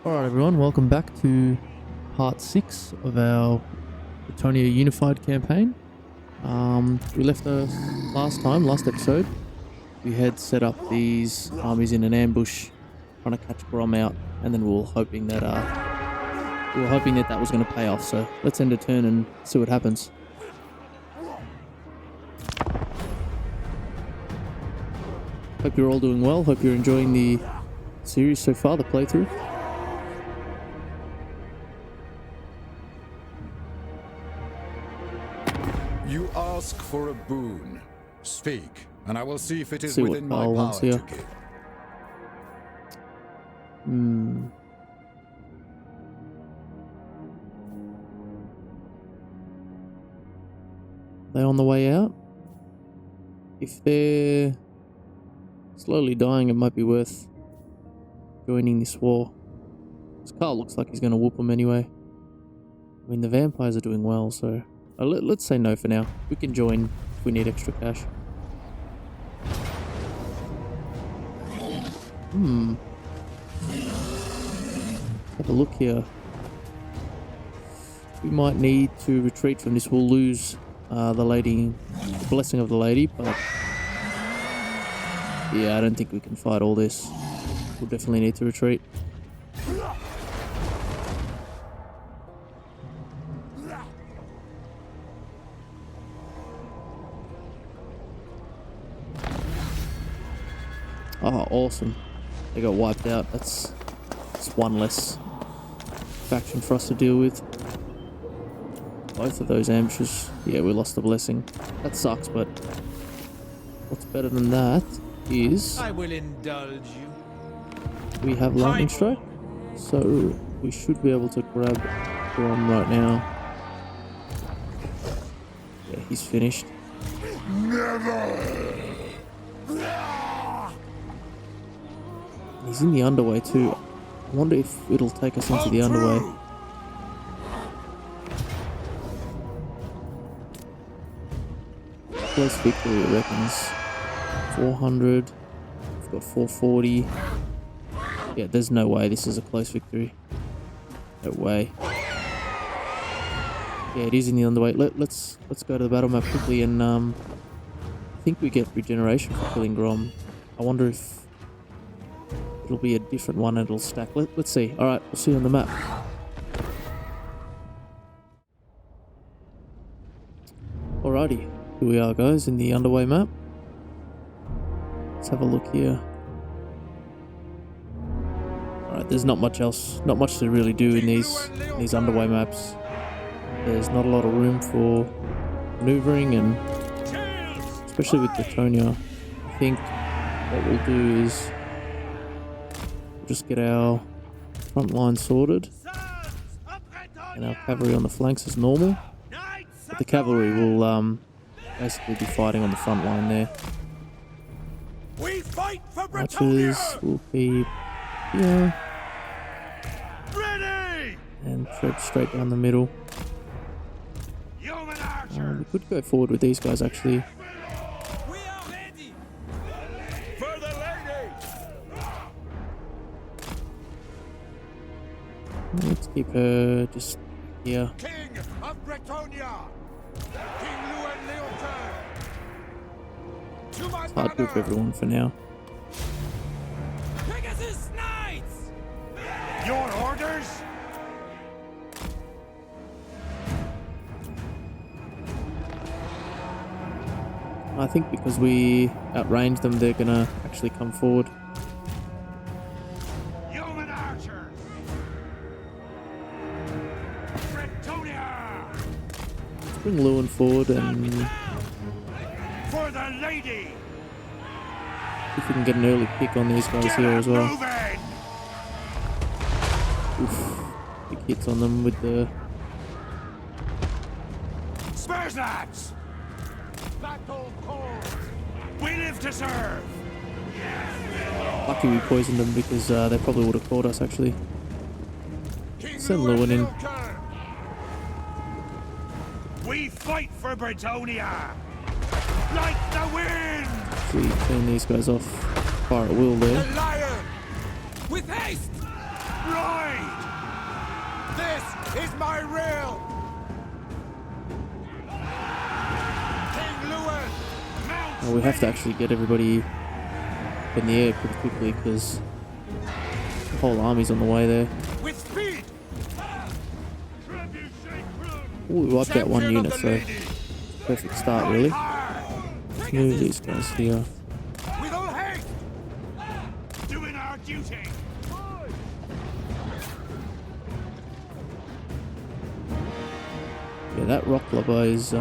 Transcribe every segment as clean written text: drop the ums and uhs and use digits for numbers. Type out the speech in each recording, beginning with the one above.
Alright everyone, welcome back to part 6 of our Bretonnia Unified campaign. We left last episode, we had set up these armies in an ambush trying to catch Grom out, and then we were hoping that that was going to pay off, so let's end a turn and see what happens. Hope you're all doing well, hope you're enjoying the series so far, the playthrough. You ask for a boon. Speak, and I will see if it is See what within my Carl power wants to here. give. They on the way out? If they're slowly dying, it might be worth joining this war. This Carl looks like he's going to whoop them anyway. I mean, the vampires are doing well, so let's say no for now. We can join if we need extra cash. Have a look here. We might need to retreat from this. We'll lose the blessing of the lady, but yeah, I don't think we can fight all this. We'll definitely need to retreat. Oh, awesome. They got wiped out. That's one less faction for us to deal with. Both of those ambushes. Yeah, we lost the blessing. That sucks, but what's better than that is I will indulge you. we have lightning strike, so we should be able to grab Grom right now. Yeah, he's finished. He's in the underway too. I wonder if it'll take us into the underway. Close victory, it reckons. 400. We've got 440. Yeah, there's no way this is a close victory. No way. Yeah, it is in the underway. Let's go to the battle map quickly, and I think we get regeneration for killing Grom. I wonder if it'll be a different one and it'll stack. Let's see. Alright, we'll see you on the map. Alrighty, here we are guys in the underway map. Let's have a look here. Alright, there's not much else, not much to really do in these underway maps. There's not a lot of room for maneuvering, and especially with Bretonnia, I think what we'll do is just get our front line sorted and our cavalry on the flanks as normal, but the cavalry will basically be fighting on the front line there. Archers will be here and tread straight down the middle. We could go forward with these guys actually. Let's keep her just here. King of Bretonnia, King It's hard group everyone for now. Pegasus Knights! Your orders? I think because we outrange them, they're gonna actually come forward. Human archers! Bretonnia! Let's bring Lewin forward and For the lady! see if we can get an early pick on these guys here as well. Oof. Big hits on them with the... Spurs lads! Battle calls! We live to serve! Lucky we poisoned them because they probably would have caught us actually. Send Lewin in. We fight for Bretonnia! Like the wind! We turn these guys off fire at will there. The lion! With haste! Ride! This is my will! King Llewellyn! Mount Well, we have to actually get everybody up in the air pretty quickly because the whole army's on the way there. With speed! Ooh, we wiped out one Champion unit, of the so lady! perfect start really. hard! Let's move these guys here. With all haste! Doing our duty! Yeah, that rock lobber is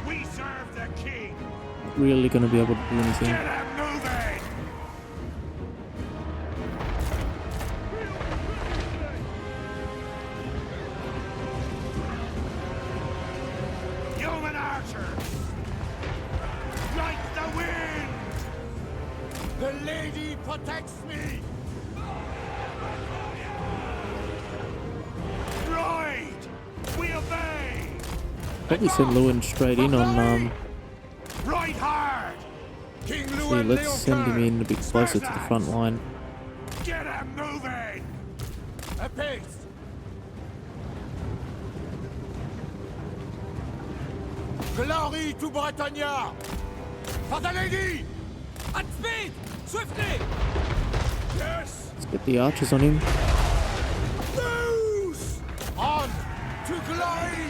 We serve the king! really going to be able to do anything. Get him moving! Yeoman archers! Like the wind! The lady protects me! Ride! We obey! Probably send Llewellyn straight in on Ride hard! King see, Llewellyn let's send him in a bit closer to the front line. Get him moving! Apace! Glory to Bretonnia! For the lady! At speed! Swiftly! Yes! Let's get the archers on him. Loose! On to glory!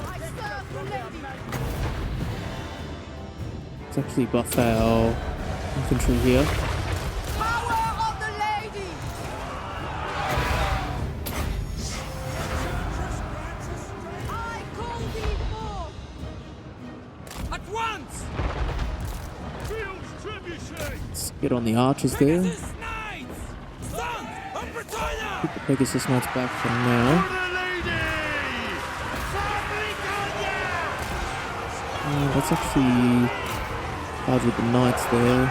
I serve the lady. Let's actually buff our infantry here. Power of the lady. I call thee forth. At once! Field's trebuchet! Let's get on the archers there. Knights! Sons of Bretonnia! Keep the Pegasus Knights back for now. The lady! Let's actually charge with the knights there.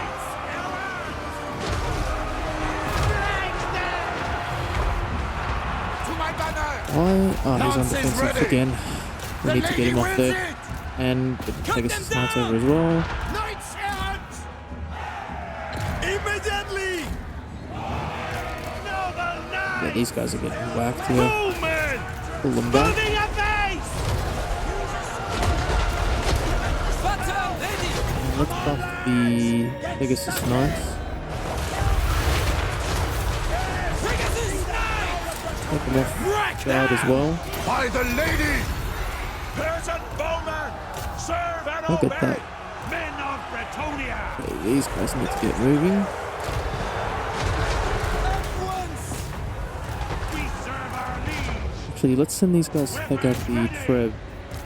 To my banner! Why? Oh, he's on Lances defensive ready. again. We The need to get him lady off wills there. it. And get the Cut Pegasus them Knights down. over as well. Knights errant! Immediately! Noble knight! Yeah, these guys are getting whacked here. Bowman! Pull them back. Moving a base! Battle ready! And let's buff the Pegasus Knights. Pegasus Knights! Take them off guard as well. By the lady! Peasant bowman! Serve and Look at obey! that. Men of Bretonnia! Okay, these guys need to get moving. We serve our liege! Actually, let's send these guys to take out the Treb.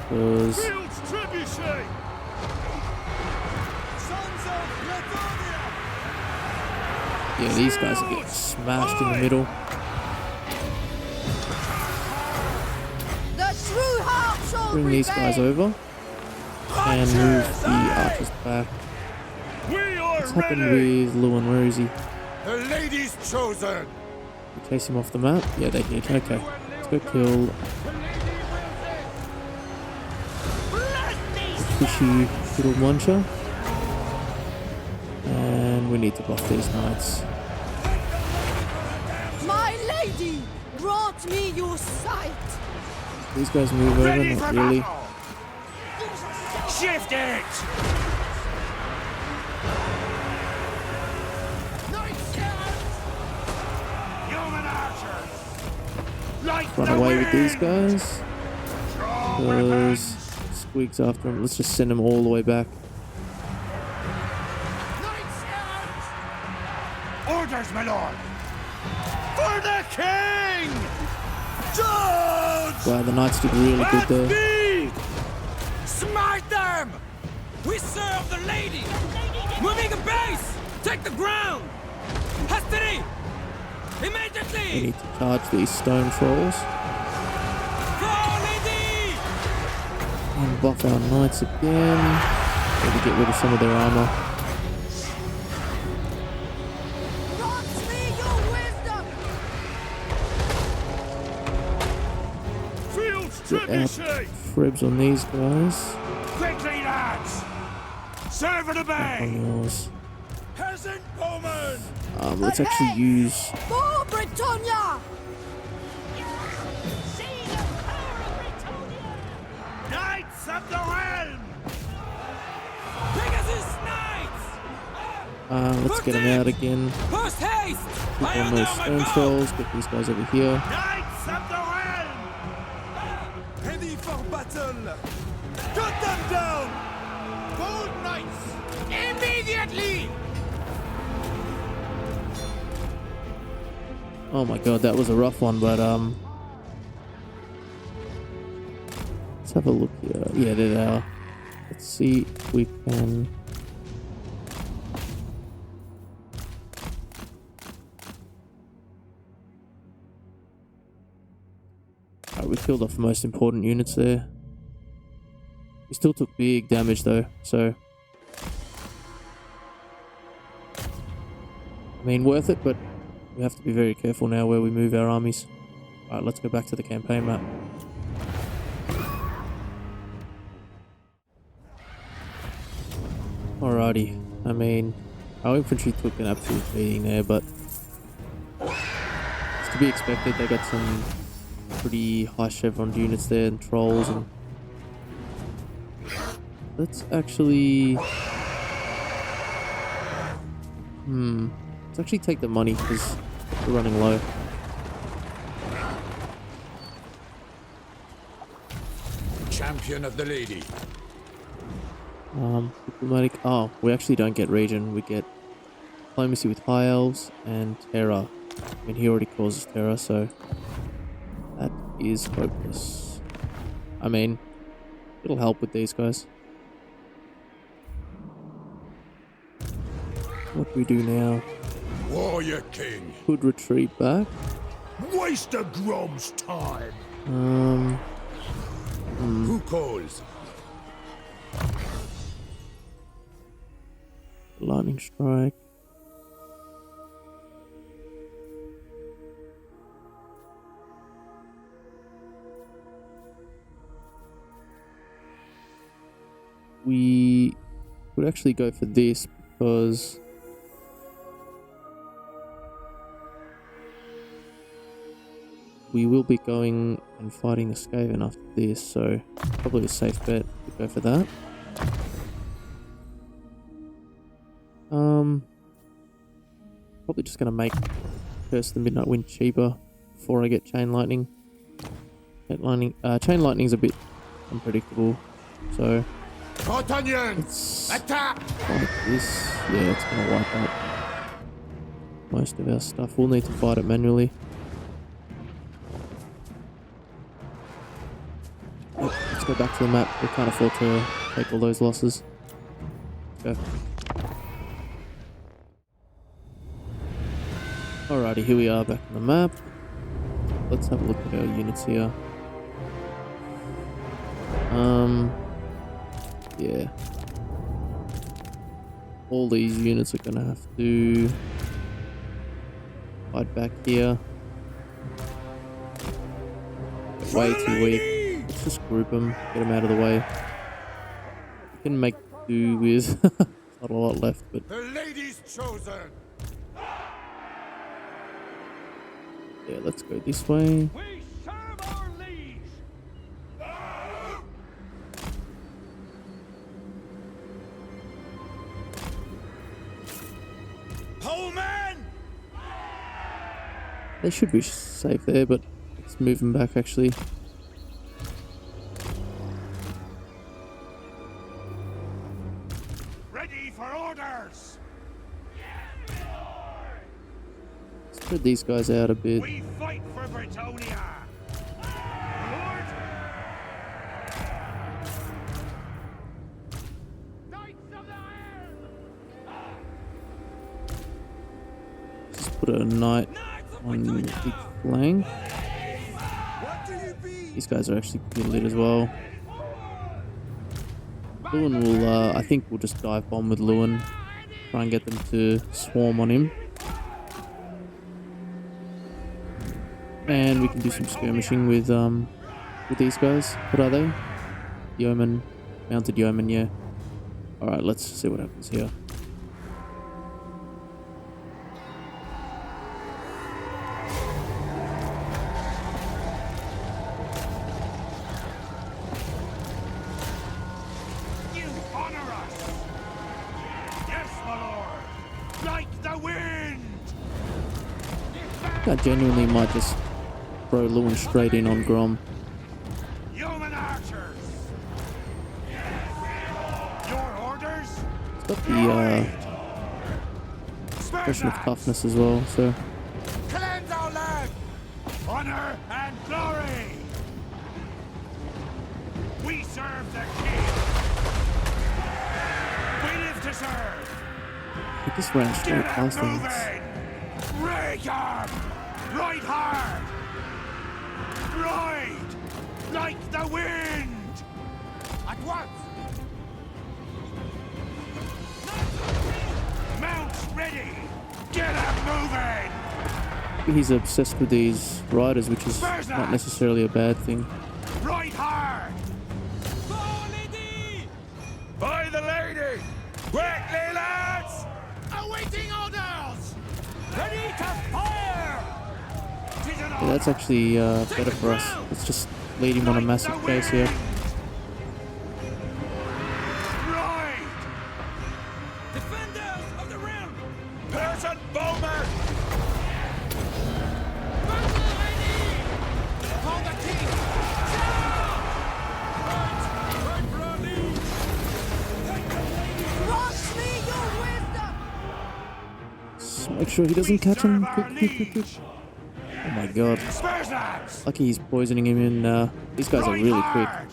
Because Field's trebuchet! Sons of Bretonnia! yeah, these guys are getting smashed in the middle. The true heart shall Bring these guys over and move the archers back. We are What's happened ready! with Llewellyn? Where is he? The lady's chosen! We chase him off the map? Yeah, they did. Okay. Let's go kill fishy little muncher. And we need to buff these knights. My lady, grant me your sight. These guys move over, Ready not for really. battle! Shift it! Yeoman archers! Like Run the away with these wind! guys. Draw Because weapons! Squeak's after him. Let's just send them all the way back. Orders, my lord! For the king! Charge! Wow, the knights did really good there. Speed! Smite them! We serve the lady! Moving a base! Take the ground! Hastily! We Immediately! need to charge these stone trolls. For lady! And buff our knights again. Maybe get rid of some of their armor. Grant me your wisdom. Field's Get our trebuchet! Frebs on these guys. Quickly, lads! Serve and On obey! yours. Listen, Bowman! Let's actually use... For Bretonnia! Knights of the Realm! Pegasus Knights! let's get them out again. Post haste! Keep on those stone trolls, get these guys over here. Knights of the Realm! Ready for battle! Cut them down! Bold knights! Immediately! Oh my god, that was a rough one, but let's have a look here. Yeah, there they are. Let's see if we can... Alright, we killed off the most important units there. We still took big damage though, so... I mean, worth it, but we have to be very careful now where we move our armies. Alright, let's go back to the campaign map. Alrighty, I mean, our infantry took an absolute beating there, but it's to be expected. They got some pretty high chevron units there and trolls, and let's actually let's actually take the money because we're running low. Champion of the lady. Diplomatic. Oh, we actually don't get region. We get diplomacy with high elves and terror. I mean, he already causes terror, so that is hopeless. I mean, it'll help with these guys. What do we do now? Warrior King. Could retreat back. Waste a Grom's time. Who calls? Lightning strike. We would actually go for this because we will be going and fighting the Skaven after this, so probably a safe bet to go for that. Probably just gonna make Curse of the Midnight Wind cheaper before I get Chain Lightning. Chain Lightning's a bit unpredictable, so Bretonnians, attack! fight this. Yeah, it's gonna wipe out most of our stuff. We'll need to fight it manually. Yep, let's go back to the map. We can't afford to take all those losses. Let's go. Alrighty, here we are back on the map. Let's have a look at our units here. Yeah. All these units are gonna have to fight back here. They're way too weak. Let's just group them, get them out of the way. We can make do with not a lot left, but The lady's chosen. yeah, let's go this way. We serve our liege. Pullman! They should be safe there, but let's move them back actually. Ready for orders. Spread these guys out a bit. We fight for Bretonnia. Lord. Knights of the Iron. Just put a knight on each flank. What do you be? These guys are actually pretty lit as well. Lewin will, I think we'll just dive bomb with Lewin. Try and get them to swarm on him. And we can do some skirmishing with these guys. What are they? Yeoman. Mounted yeoman, yeah. Alright, let's see what happens here. like the wind. I genuinely might just throw Lewin straight in on Grom. Human archers. Your orders? It's got the question of toughness as well, so Cleanse our land. Honor and glory. We serve the king. We live to serve. he just ran straight Get past him him. moving. Rake arm. Right hard. Ride like the wind. At once. Mounts ready. Get him moving. He's obsessed with these riders, which is not necessarily a bad thing. Right hard. By the lady. Quickly, lads. Awaiting orders. Ready to fire. Yeah, that's actually better for us. Let's just lead him on a massive chase here. Right. Defenders of the realm! Person Bowman. Battle ready! For the king! Right, bloody! Grant me your wisdom! Just make sure he doesn't catch him. Quick, quick, quick, quick. Oh my god. Spurs lads. Lucky he's poisoning him in. These guys are Right really quick. hard.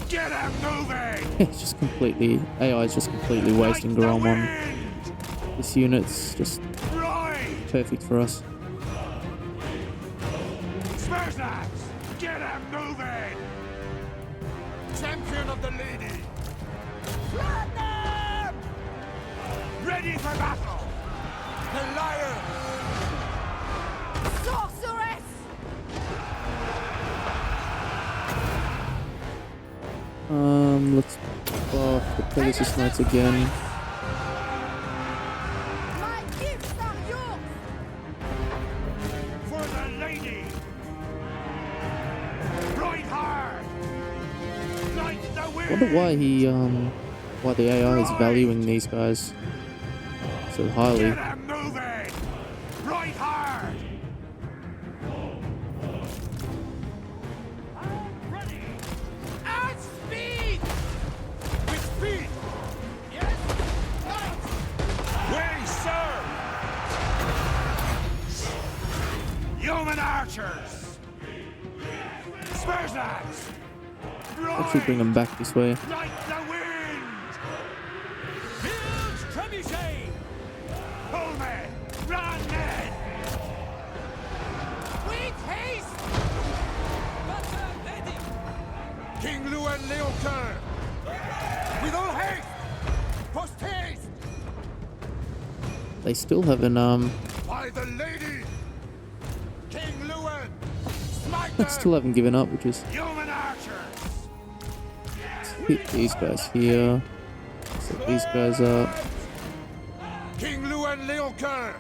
Get him moving. It's just completely. AI is just completely wasting Like the Grom on wind. this unit. It's just Right. perfect for us. Spurs lads. Get him moving. Champion of the lady. Flood them. Ready for battle. The lion. Sorceress! Let's buff the Pegasus Knights again. My gifts are yours! For the lady. Right hard. Like the wind. Wonder why the AI is valuing these guys so highly. Get him moving. Right hard. Ready. And speed. With speed. Yes. Right. We serve. Human archers. Spurs lads. Actually bring them back this way. Like the wind. Huge trebuchet! Pull men. Run men. With haste! Battle ready! King Lewin Leocoeur. With all haste. Post haste. They still haven't By the lady. King Lewin. Smite they them. still haven't given up, which is Human archers. hit these guys here. Set these guys up. King Lewin Leocoeur.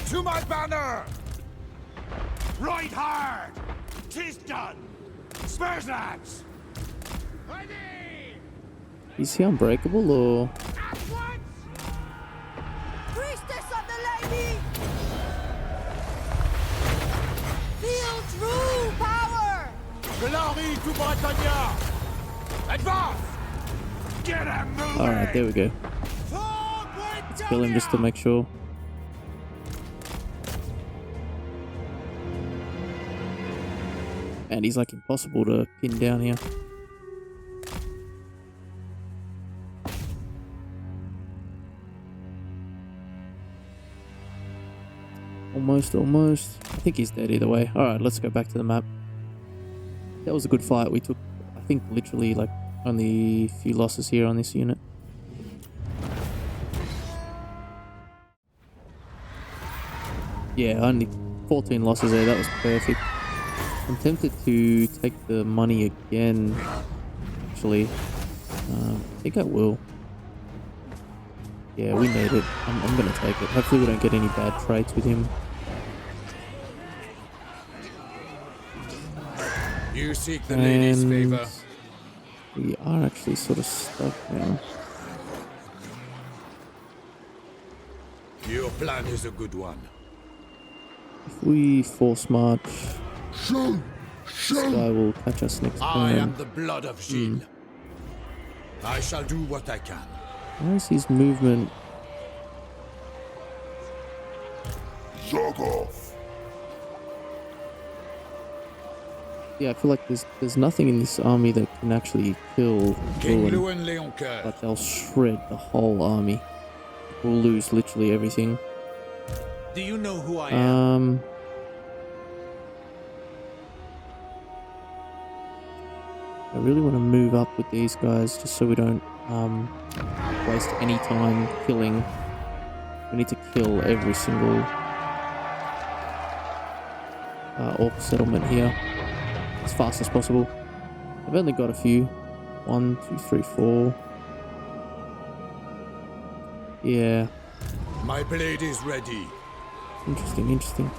To my banner. Right hard. 'Tis done. Spurs lads. Ready. Is he unbreakable or? At once. Priestess of the lady! Feel true power! Glory to Bretonnia. Advance. Get him moving. Alright, there we go. For Bretonnia. Kill him just to make sure. And he's like impossible to pin down here. Almost. I think he's dead either way. Alright, let's go back to the map. That was a good fight. We took, I think, literally like only a few losses here on this unit. Yeah, only 14 losses there. That was perfect. I'm tempted to take the money again, actually. I think I will. Yeah, we need it. I'm going to take it. Hopefully we don't get any bad traits with him. You seek the lady's favor. We are actually sort of stuck now. Your plan is a good one. If we force march, this guy will catch us next I turn. am the blood of Gilles. I shall do what I can. Why is his movement? Yeah, I feel like there's nothing in this army that can actually kill King Lewin, Lewin Leoncoeur. but they'll shred the whole army. We'll lose literally everything. Do you know who I am? I really want to move up with these guys just so we don't waste any time killing. We need to kill every single orc settlement here as fast as possible. I've only got a few. 1, 2, 3, 4. Yeah. My blade is ready. Interesting.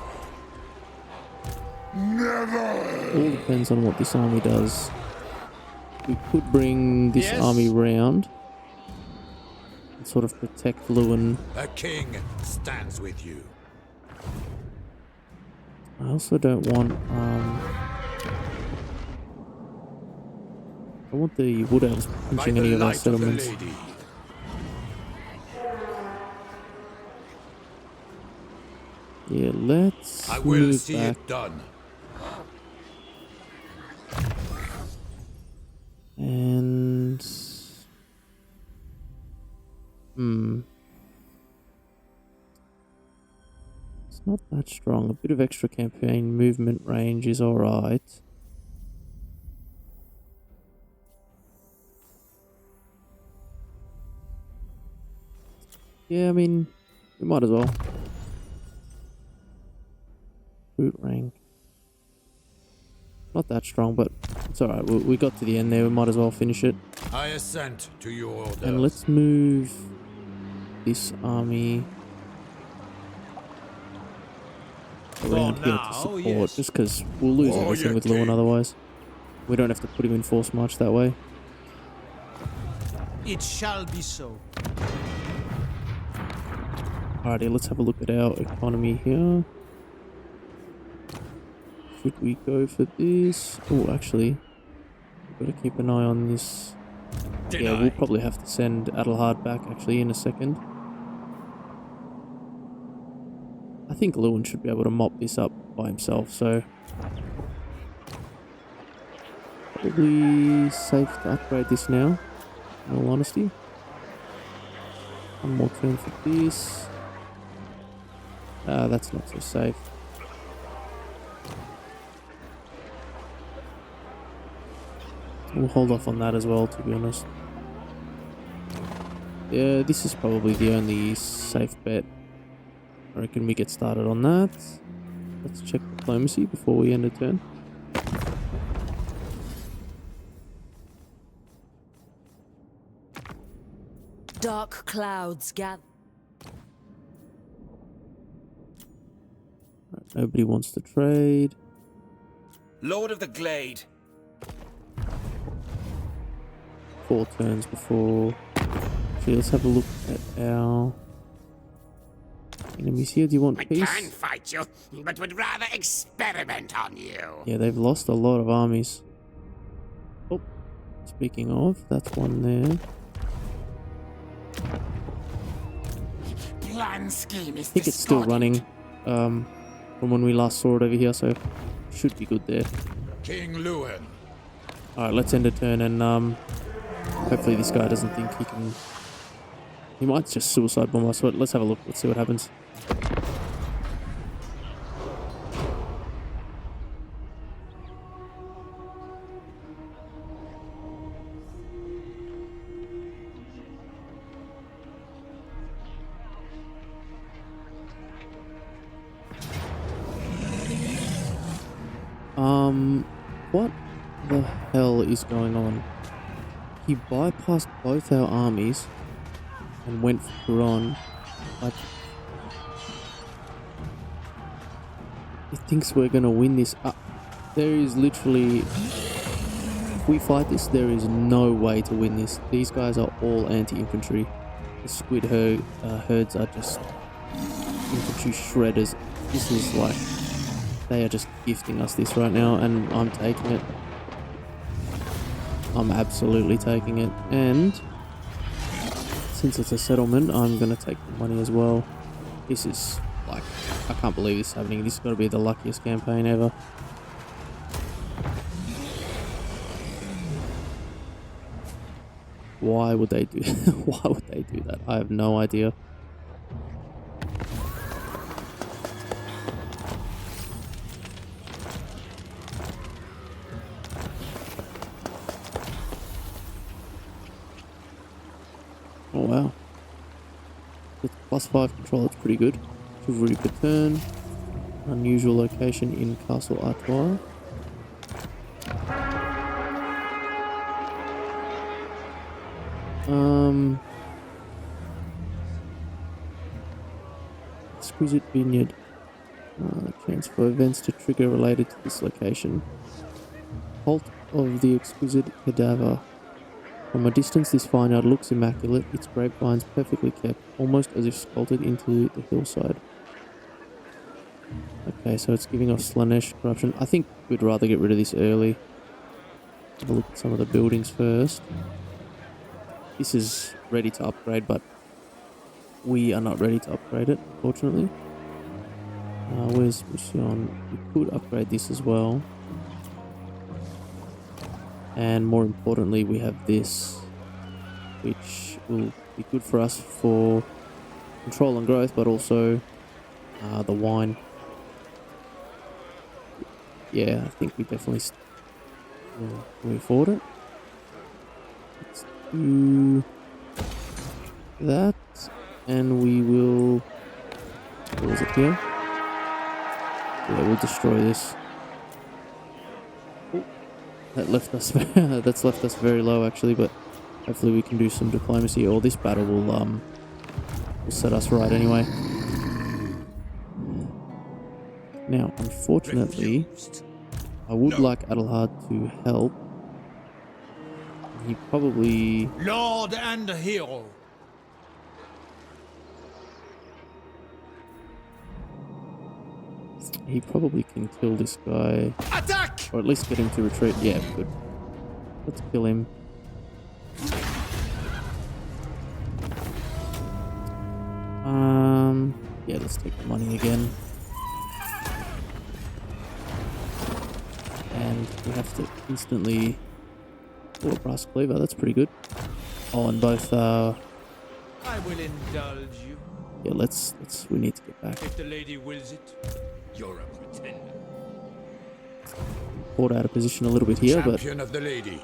All depends on what this army does. We could bring this army round and sort of protect Lewin. A king stands with you. I also don't want I want the Wood Elves By punching the any of our light of the settlements. lady. Yeah, let's I will move see back. it done. And it's not that strong. A bit of extra campaign movement range is alright. Yeah, I mean, we might as well. Root rank. Not that strong, but it's alright. We got to the end there. We might as well finish it. I assent to your orders. And let's move this army around here to support, just because we'll lose everything with Lewin otherwise. We don't have to put him in force march that way. It shall be so. Alrighty, let's have a look at our economy here. Should we go for this? Oh, actually, we've got to keep an eye on this. Yeah, we'll probably have to send Adelhard back actually in a second. I think Lewin should be able to mop this up by himself, so probably safe to upgrade this now, in all honesty. One more turn for this. That's not so safe. We'll hold off on that as well, to be honest. Yeah, this is probably the only safe bet. I reckon we get started on that. Let's check diplomacy before we end a turn. Dark clouds gather. Right, nobody wants to trade. Lord of the Glade. 4 turns before. Actually, let's have a look at our enemies here. Do you want peace? I can fight you, but would rather experiment on you. Yeah, they've lost a lot of armies. Oh, speaking of, that's one there. Plan scheme is I think it's still running from when we last saw it over here, so should be good there. King Lewin. Alright, let's end a turn and hopefully this guy doesn't think he can. He might just suicide bomb us, but let's have a look. Let's see what happens. What the hell is going on? He bypassed both our armies and went for Huron. Like, he thinks we're gonna win this. There is literally, if we fight this, there is no way to win this. These guys are all anti-infantry. The squid herds are just absolute shredders. This is like, they are just gifting us this right now, and I'm taking it. I'm absolutely taking it. And since it's a settlement, I'm going to take the money as well. This is like, I can't believe this is happening. This has got to be the luckiest campaign ever. Why would they do Why would they do that? I have no idea. Oh wow. With +5 control, that's pretty good. Chivalry per turn. Unusual location in Castle Artois. Exquisite Vineyard. Chance for events to trigger related to this location. Cult of the Exquisite Cadaver. From a distance, this vineyard looks immaculate, its grapevines perfectly kept, almost as if sculpted into the hillside. Okay, so it's giving off Slanesh corruption. I think we'd rather get rid of this early. Have a look at some of the buildings first. This is ready to upgrade, but we are not ready to upgrade it, unfortunately. Where's Mission? We could upgrade this as well. And more importantly, we have this, which will be good for us for control and growth, but also the wine. Yeah, I think we definitely can we afford it. Let's do that, and we will. What was it here? Yeah, we'll destroy this. That left us. That's left us very low, actually. But hopefully, we can do some diplomacy, or this battle will set us right anyway. Now, unfortunately, I would like Adelhard to help. He probably. Lord and hero. He probably can kill this guy. Attack! Or at least get him to retreat. Yeah, good. Let's kill him. Yeah, let's take the money again. And we have to instantly... Oh, a brass cleaver, that's pretty good. Oh, and both, I will indulge you. yeah, let's, we need to get back. If the lady wills it, you're a pretender. Caught out of position a little bit here, but... Champion of the lady.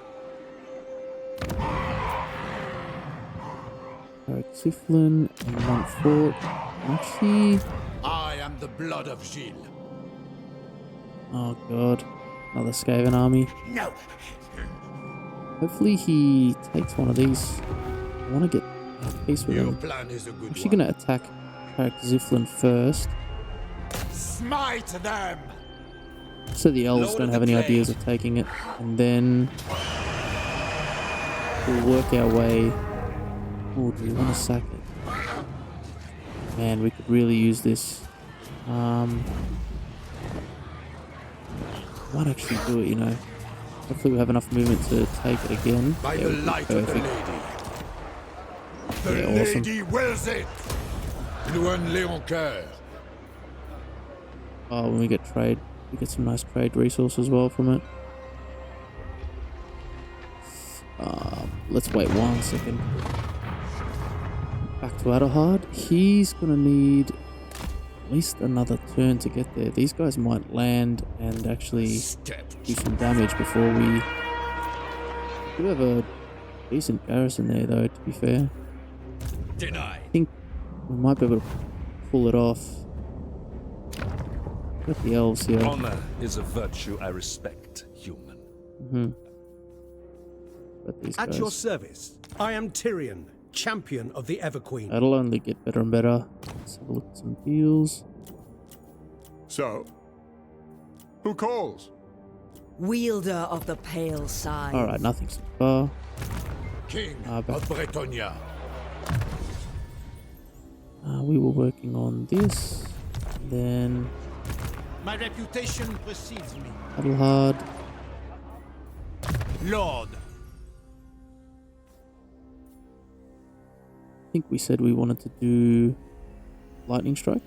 Siflin and Montfort. Actually... I am the blood of Gilles. Oh god. Another Skaven army. No. Hopefully he takes one of these. I want to get a piece with Your him. plan is a I'm good actually one. going to attack Ziflin first. Smite them! So the elves Lord don't of have the any Plague. ideas of taking it. And then we'll work our way. Oh, do we want to sack it? Man, we could really use this. Might actually do it, you know. Hopefully we have enough movement to take it again. By Yeah, the we'll be light of the perfect. lady. The Yeah, awesome. lady wills it. Loin Léon Coeur. Oh, when we get trade, we get some nice trade resource as well from it. Let's wait 1 second. Back to Adelhard. He's gonna need at least another turn to get there. These guys might land and actually do some damage before we... We have a decent garrison there, though, to be fair. Deny. I think we might be able to pull it off. Got the elves here. Honor is a virtue I respect, human. Got these At your guys. service, I am Tyrion, champion of the Everqueen. That'll only get better and better. Let's have a look at some deals. So, who calls? Wielder of the pale side. Alright, nothing so far. King back. of Bretonnia. We were working on this. Then My reputation precedes me. battle hard. Lord. I think we said we wanted to do lightning strike.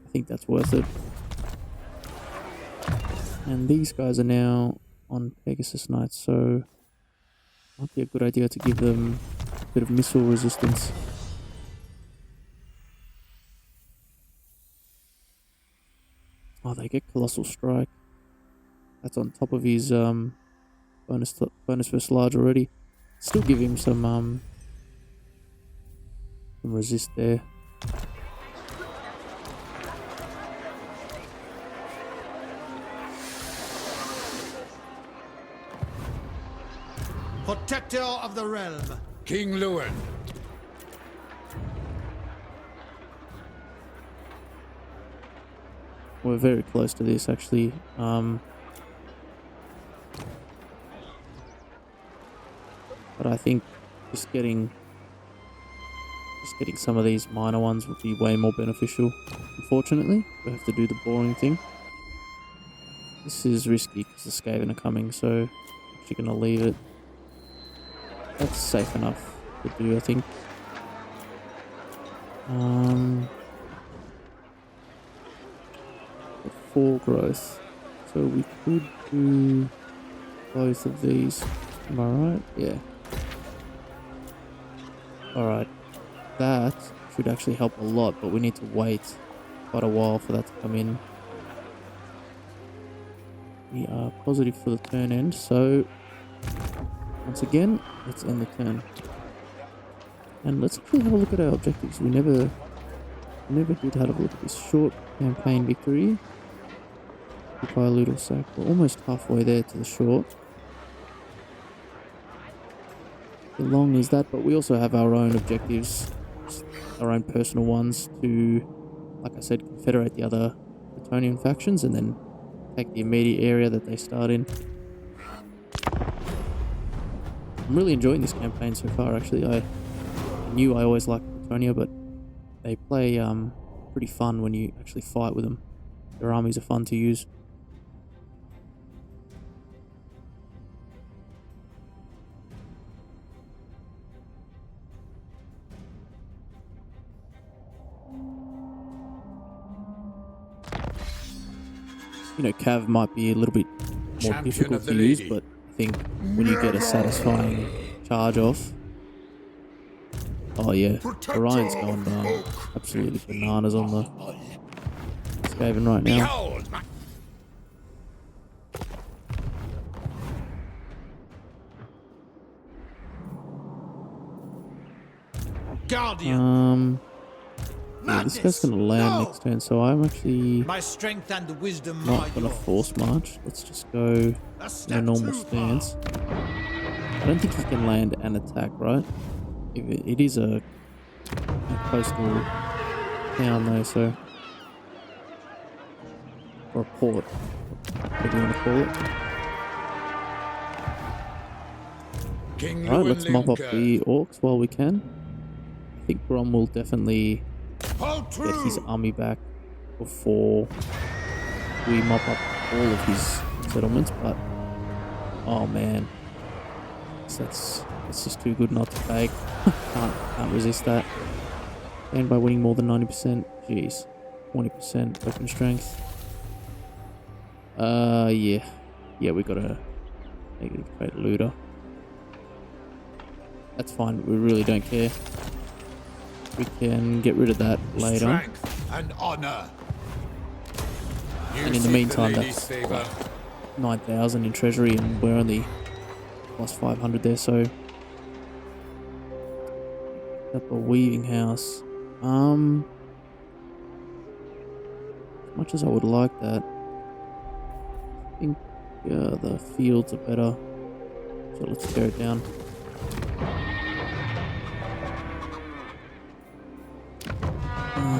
I think that's worth it. And these guys are now on Pegasus Knights, so might be a good idea to give them a bit of missile resistance. Oh, they get Colossal Strike. That's on top of his bonus versus large already. Still give him some resist there. Protector of the realm. King Lewin. We're very close to this, actually. But I think just getting some of these minor ones would be way more beneficial. Unfortunately, we have to do the boring thing. This is risky because the Skaven are coming, so I'm actually going to leave it. That's safe enough to do, I think. Got 4 growth, so we could do both of these. Am I right? Yeah. Alright. That should actually help a lot, but we need to wait quite a while for that to come in. We are positive for the turn end, so once again, let's end the turn. And let's actually have a look at our objectives. We never did have a look at this. Short campaign victory. Occupy, loot or sack. We're almost halfway there to the short. The long is that, but we also have our own objectives, our own personal ones to, like I said, confederate the other Bretonnian factions and then take the immediate area that they start in. I'm really enjoying this campaign so far, actually. I knew I always liked Bretonnia, but they play pretty fun when you actually fight with them. Their armies are fun to use. You know, Cav might be a little bit more Champion difficult of the to use, lady. but I think when you get a satisfying charge off, oh yeah, Orion's going absolutely bananas on the Skaven right now. Behold my Guardian. Yeah, this guy's gonna land next turn, so I'm actually My strength and wisdom are not gonna yours. force march. Let's just go in a step normal too stance. I don't think he can land and attack, right? If it is a coastal town though, so or a port, whatever you want to call it. King Alright, Lewin let's mop up Lincoln. the orcs while we can. I think Grom will definitely Hold get his true. army back before we mop up all of his settlements, but oh man, that's just too good not to take. can't resist that. And by winning more than 90%, jeez, 20% weapon strength. Yeah, we got a negative trait looter. That's fine, we really don't care. We can get rid of that later. Strength and honor. You And in the seek meantime, lady's that's favor. 9,000 in treasury, and we're only plus 500 there, so up a weaving house. As much as I would like that, I think the fields are better, so let's tear it down.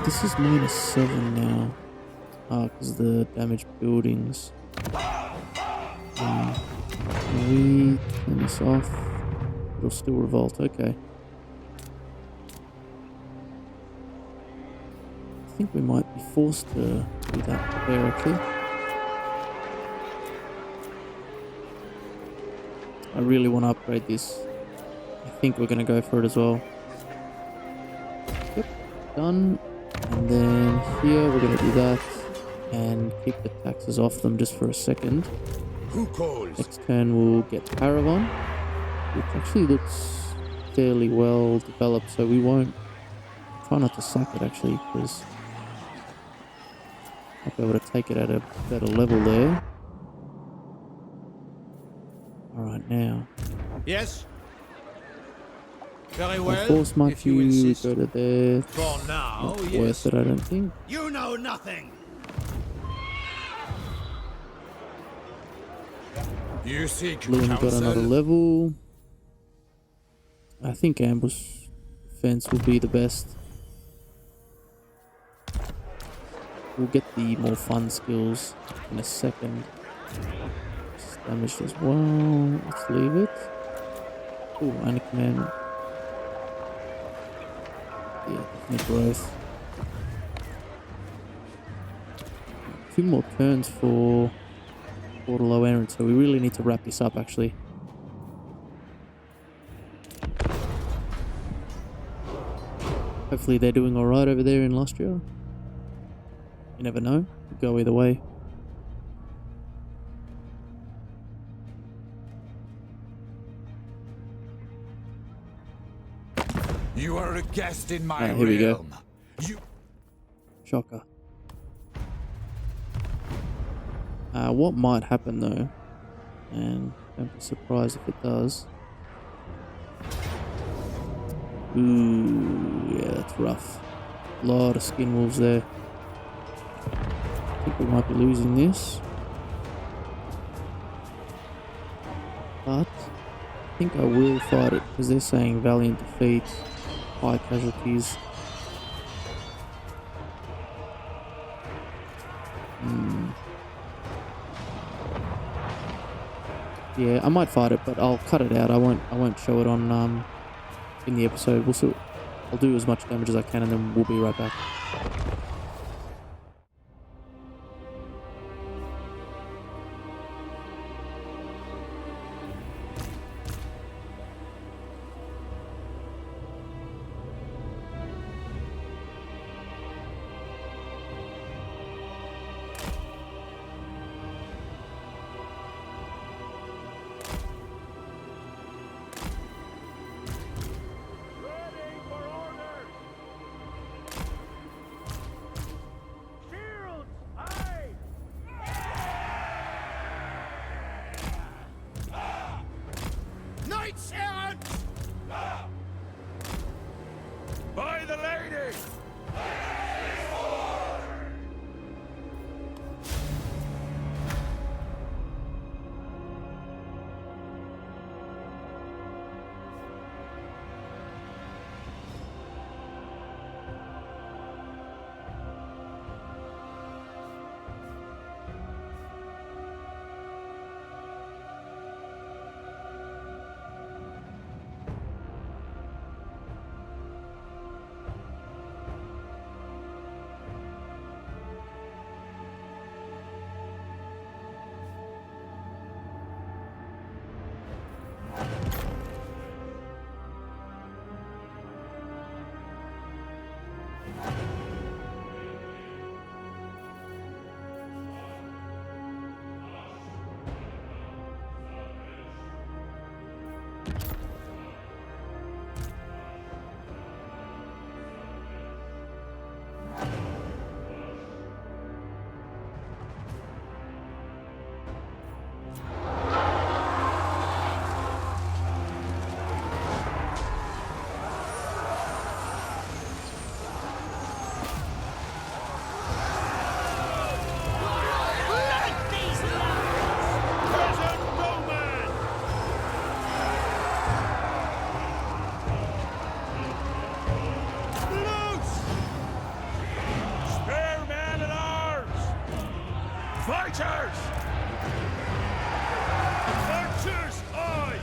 This is -7 now, because the damaged buildings. Can we turn this off? It'll still revolt, okay. think we might be forced to do that there actually. I really want to upgrade this. I think we're going to go for it as well. Yep, done. And then here we're going to do that and keep the taxes off them just for a second. Who calls? Next turn we'll get Paragon, which actually looks fairly well developed, so we won't try not to sack it actually, because I'll be able to take it at a better level there. Alright, now. Yes? Very My well, force might if you be insist. go to there. For now, Not yes. worth it, I don't think. You know nothing. You seek Luna got counsel? another level. I think ambush fence will be the best. We'll get the more fun skills in a second. It's damaged as well. Let's leave it. Oh, and a command. Yeah, definitely growth. 2 more turns for Waterloo Aaron, so we really need to wrap this up actually. Hopefully they're doing alright over there in Lustria. You never know. Could go either way. You are a guest in my Here we go. realm. You Shocker. What might happen though, and don't be surprised if it does. Ooh, yeah, that's rough. A lot of skin wolves there. I think we might be losing this. But I think I will fight it because they're saying valiant defeat, high casualties. Yeah, I might fight it, but I'll cut it out. I won't show it on in the episode. We'll see. I'll do as much damage as I can, and then we'll be right back. Knights errant! By the lady! Fighters! Archers, aye!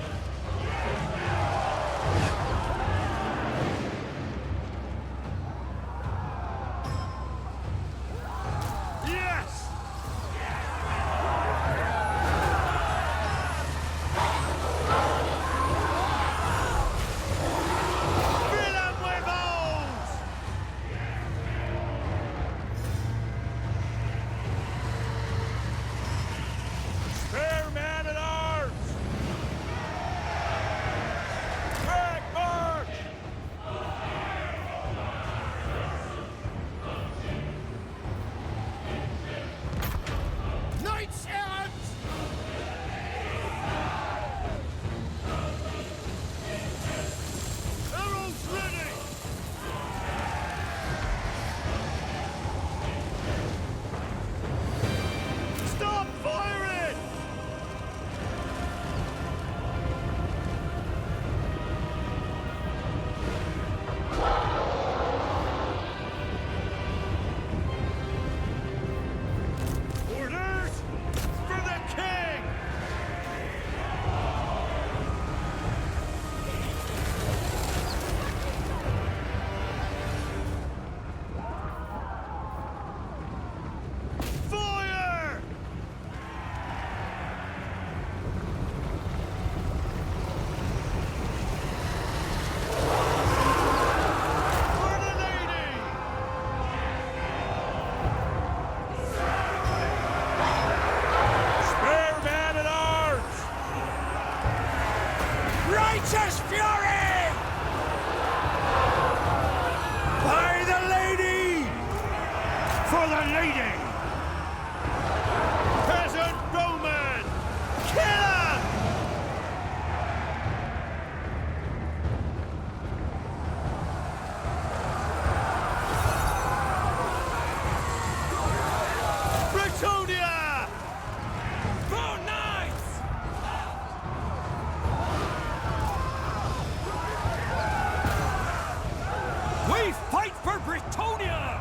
We fight for Bretonnia!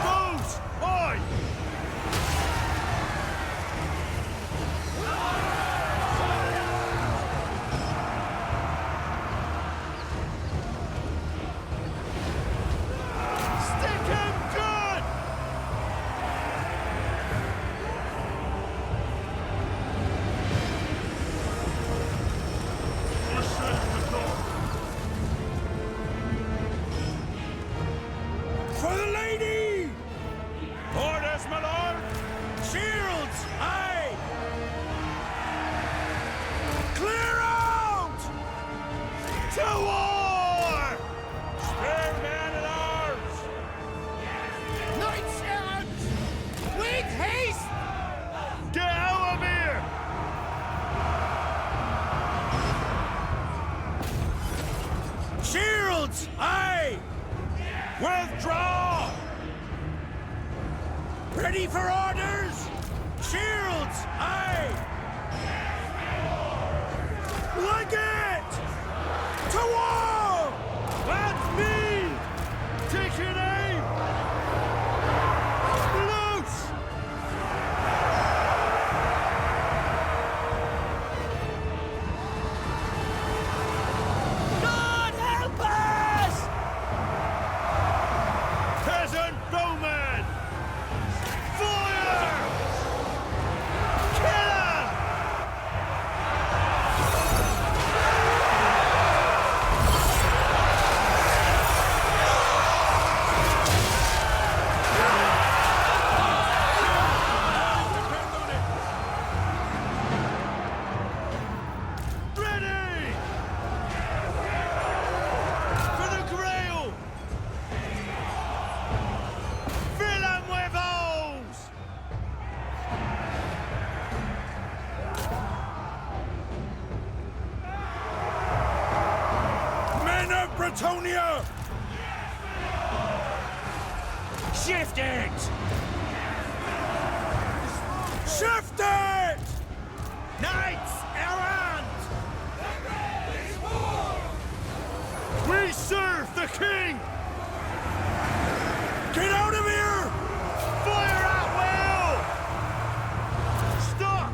Foes! Oi! Stick him good! For the lady! Orders, my lord! Shields! Aye! Clear out! To war! Spearman at arms! Knights errant! With haste! Get out of here! Shields! Aye! Withdraw! Ready for orders? Shields! Aye! Like it! To war! That's me! Taking aim! Loose! God help us! Peasant bowman! Fire! Kill him! Ready! For the Grail! Fill 'em with holes! Men of Bretonnia! Shift it! Shift it! Knights errant! We serve the king! Get out of here! Fire at will! Stop!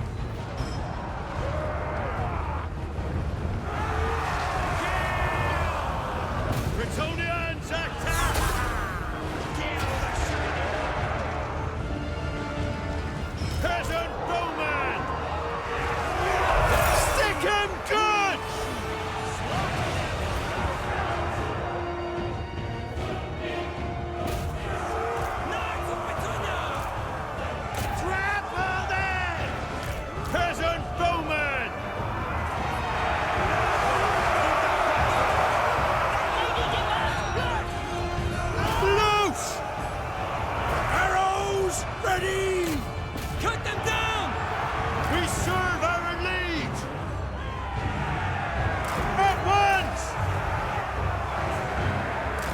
Bretonians attack! Peasant bowman! Stick him good! Knights of Bretonnia! Trample them! Peasant bowman! Loose! Arrows ready! Cut them down! We serve our liege! At once!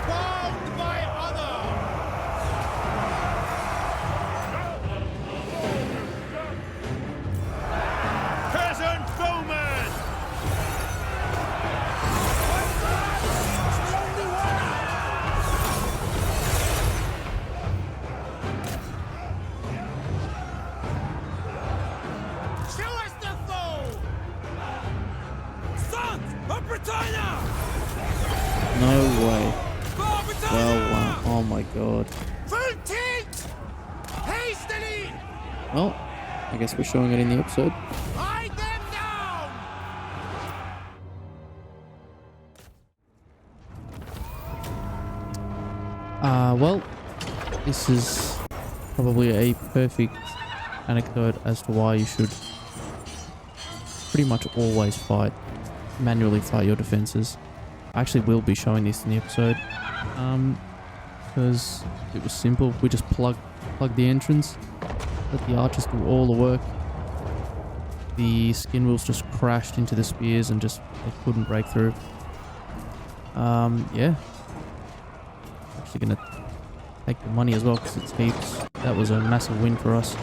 Bound by honor! Peasant bowman! Show us the foe! Sons of Bretonnia! No way. For Bretonnia! Well, wow. Oh my god. Full tilt! Hastily! Well, I guess we're showing it in the episode. Hide them down! Well, this is probably a perfect anecdote as to why you should pretty much always manually fight your defenses. I actually will be showing this in the episode, because it was simple. We just plug the entrance, let the archers do all the work. The skin wheels just crashed into the spears and just they couldn't break through. Yeah. Actually gonna take the money as well because it's heaps. That was a massive win for us.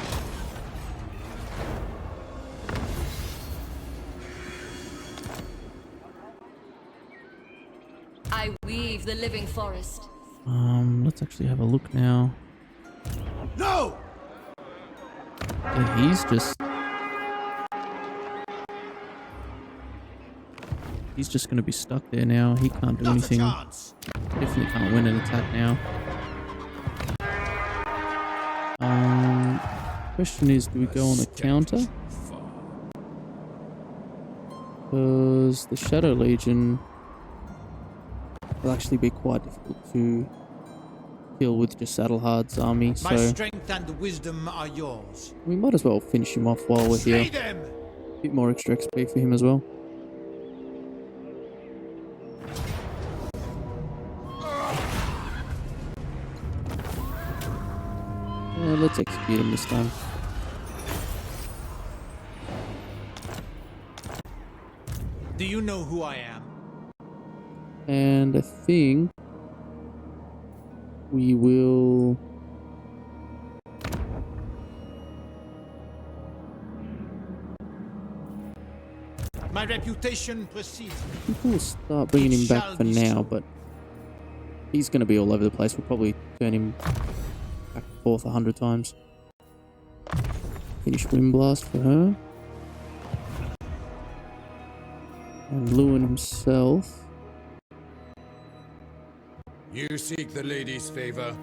I weave of the living forest. Let's actually have a look now. No! Yeah, he's just going to be stuck there now. He can't do Not a anything. chance. Definitely can't win an attack now. Question is, do we go on a counter? Because the Shadow Legion will actually be quite difficult to kill with just Saddlehard's army, My so strength and wisdom are yours. we might as well finish him off while we're Slay here. them! A bit more extra XP for him as well. Let's execute him this time. Do you know who I am? And I think we will... My reputation precedes me. I think we'll start bringing him back for now, but he's going to be all over the place. We'll probably turn him back and forth 100 times. Finish Windblast for her. And Lewin himself. You seek the lady's favor.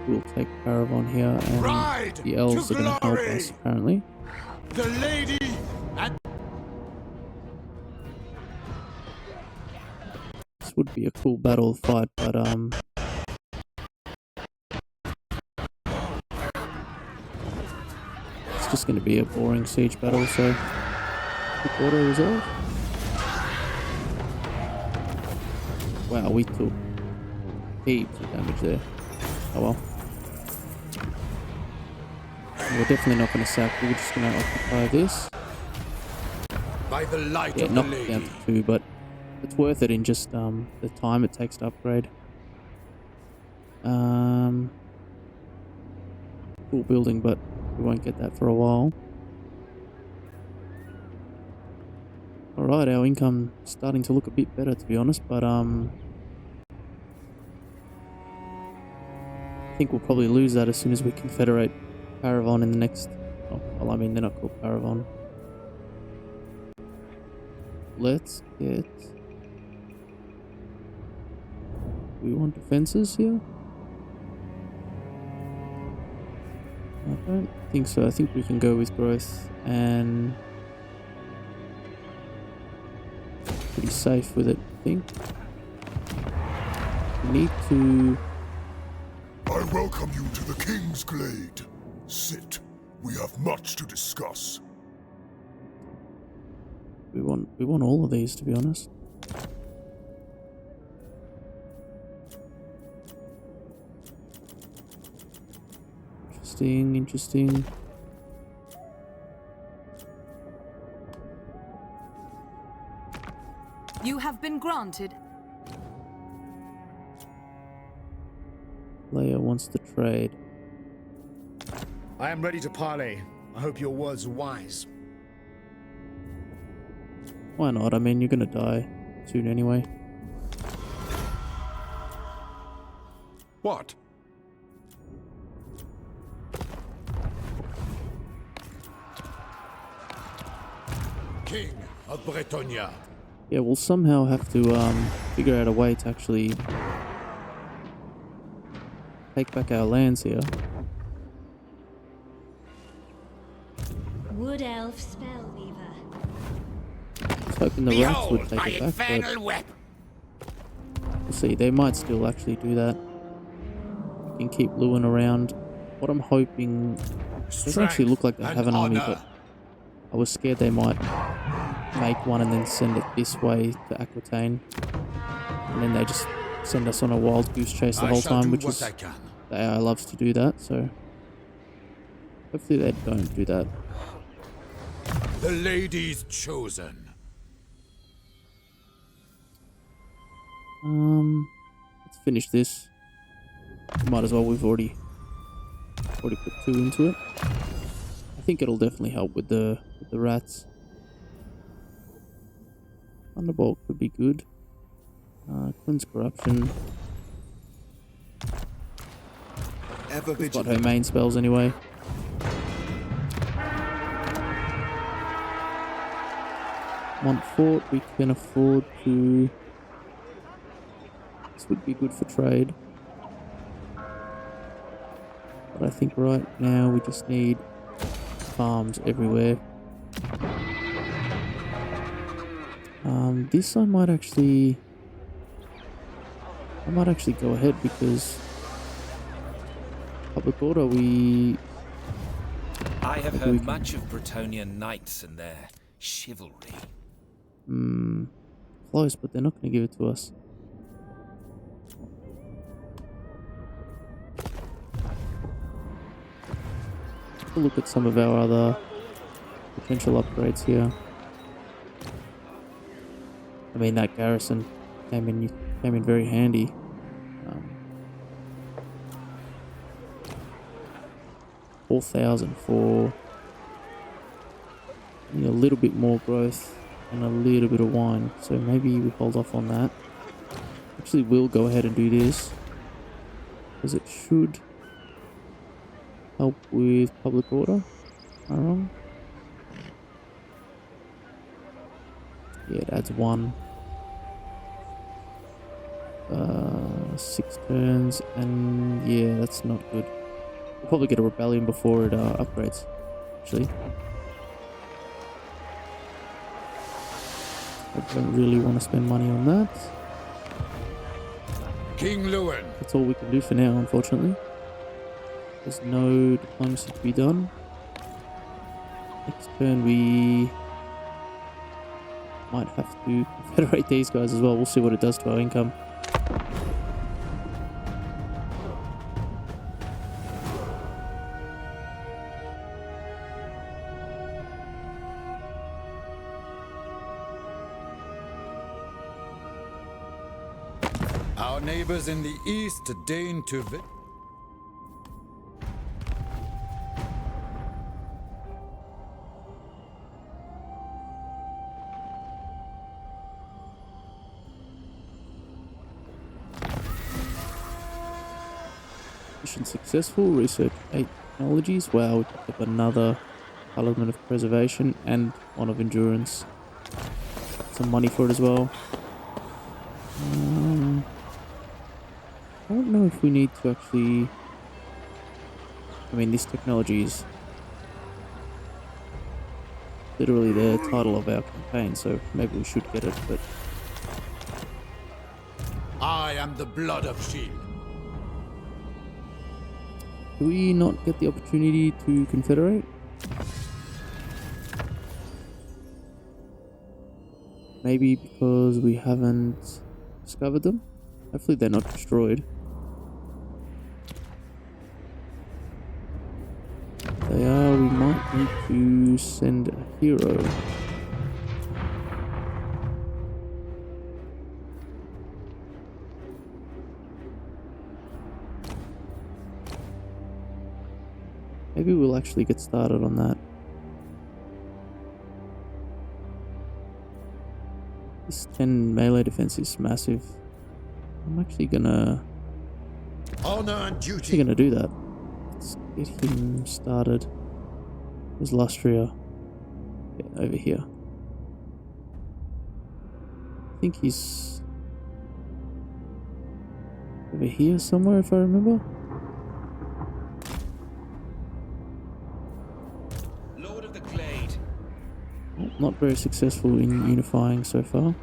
We'll take Paravon here, and Ride the elves to are going to help glory! us, apparently. The lady and This would be a cool battle fight, but it's just going to be a boring siege battle, so quick auto resolve. Wow, we took heaps of damage there. Oh well. We're definitely not going to sack, we're just going to occupy this. By the light Yeah, of the knock it down lady. to 2, but it's worth it in just the time it takes to upgrade. Cool building, but we won't get that for a while. Alright, our income starting to look a bit better, to be honest, but I think we'll probably lose that as soon as we confederate Paravon in the next... Oh, well, I mean, they're not called Paravon. Let's get... We want defenses here? I don't think so. I think we can go with growth and pretty safe with it, I think. We need to... I welcome you to the King's Glade. Sit. We have much to discuss. We want all of these, to be honest. Interesting. You have been granted. Leia wants to trade. I am ready to parley. I hope your words are wise. Why not? I mean, you're gonna die soon anyway. What? King of Bretonnia. Yeah, we'll somehow have to figure out a way to actually take back our lands here. Wood Elf Spellweaver. I was hoping the rats would take it back, but whip. we'll see. They might still actually do that. We can keep Lewin around. What I'm hoping... It doesn't actually look like they have an army, but I was scared they might make one and then send it this way to Aquitaine. And then they just send us on a wild goose chase the whole time, which is... The AI loves to do that, so... Hopefully they don't do that. The lady's chosen. Let's finish this. Might as well, we've already put 2 into it. I think it'll definitely help with the rats. Thunderbolt could be good. Cleanse corruption. Ever Got her vigilant. main spells anyway. Montfort, we can afford to. This would be good for trade. But I think right now we just need farms everywhere. This I might actually go ahead because public order I have heard much of Bretonnian knights and their chivalry. close, but they're not going to give it to us. Have a look at some of our other potential upgrades here. I mean, that garrison came in very handy. 4,000 for a little bit more growth and a little bit of wine, so maybe we hold off on that. Actually, we'll go ahead and do this because it should help with public order. Am I wrong? Yeah, it adds 1. 6 turns, and yeah, that's not good. We'll probably get a rebellion before it upgrades, actually. I don't really want to spend money on that. King Lewin. That's all we can do for now, unfortunately. There's no diplomacy to be done. Next turn we might have to confederate these guys as well. We'll see what it does to our income. Our neighbors in the east deign to Mission successful. Research 8 technologies. Wow, we picked up another element of preservation and one of endurance. Some money for it as well. I don't know if we need to actually. I mean, this technology is literally the title of our campaign, so maybe we should get it, but I am the blood of shield. do we not get the opportunity to confederate? Maybe because we haven't discovered them? Hopefully they're not destroyed. If they are, we might need to send a hero. Maybe we'll actually get started on that. This 10 melee defense is massive. I'm actually gonna do that. Let's get him started. There's Lustria. Yeah, over here. I think he's over here somewhere, if I remember. Lord of the Glade. Well, not very successful in unifying so far.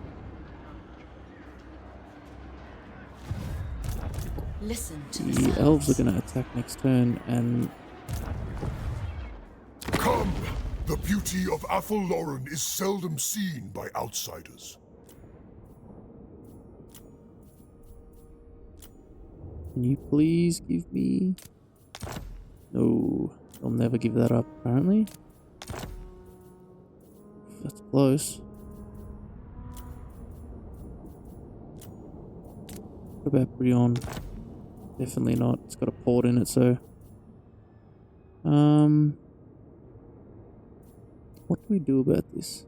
Listen to The elves are going to attack next turn, and Come! The beauty of Athelloren is seldom seen by outsiders. can you please give me... No, I'll never give that up, apparently. That's close. What about Brion? Definitely not. It's got a port in it, so... What do we do about this?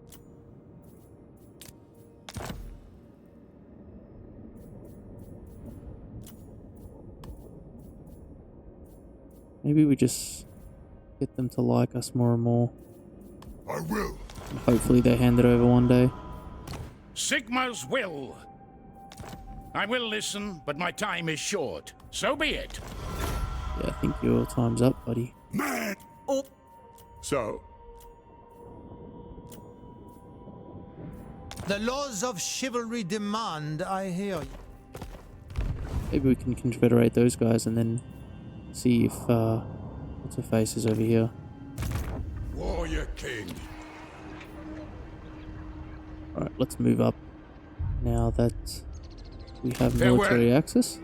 Maybe we just get them to like us more and more. I will. And hopefully they hand it over one day. Sigma's will. I will listen, but my time is short. So be it. Yeah, I think your time's up, buddy. Man! Oh, So, The laws of chivalry demand, I hear you. Maybe we can confederate those guys and then see if what's her face is over here. Warrior King. Alright, let's move up now that we have Farewell. military access.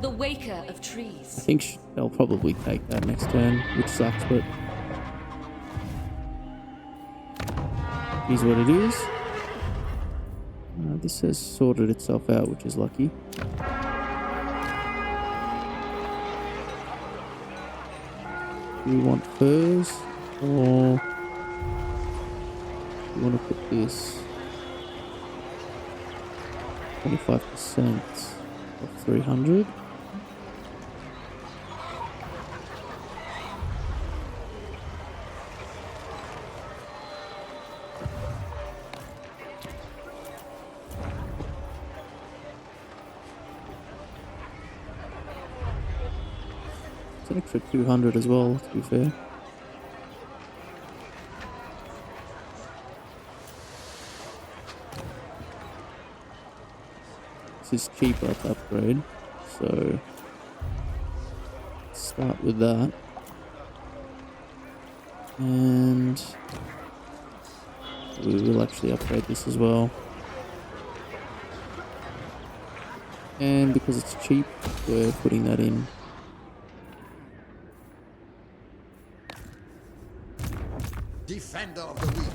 The waker of I trees. think they'll probably take that next turn, which sucks, but here's what it is. This has sorted itself out, which is lucky. Do we want furs, or do we want to put this 25% of 300? It's an extra 200 as well, to be fair. This is cheaper to upgrade, so let's start with that. And we will actually upgrade this as well. And because it's cheap, we're putting that in. Defender of the weak.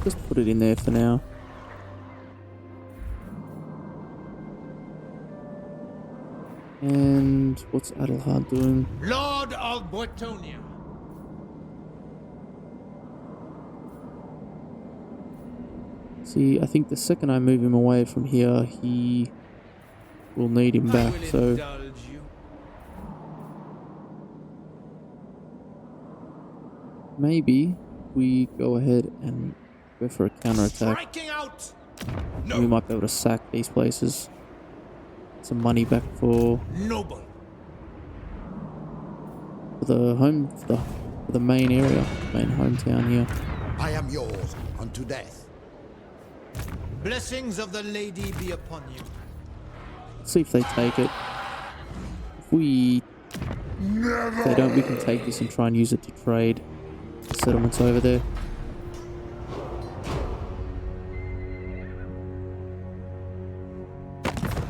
Just put it in there for now. And what's Adelhard doing? Lord of Bretonnia. See, I think the second I move him away from here, he will need him back, so Indulge you. maybe we go ahead and go for a counterattack. Striking out. And we might be able to sack these places. Some money back for Noble. the home, for the main area, main hometown here. I am yours unto death. Blessings of the lady be upon you. Let's see if they take it. If they don't, we can take this and try and use it to trade the settlements over there.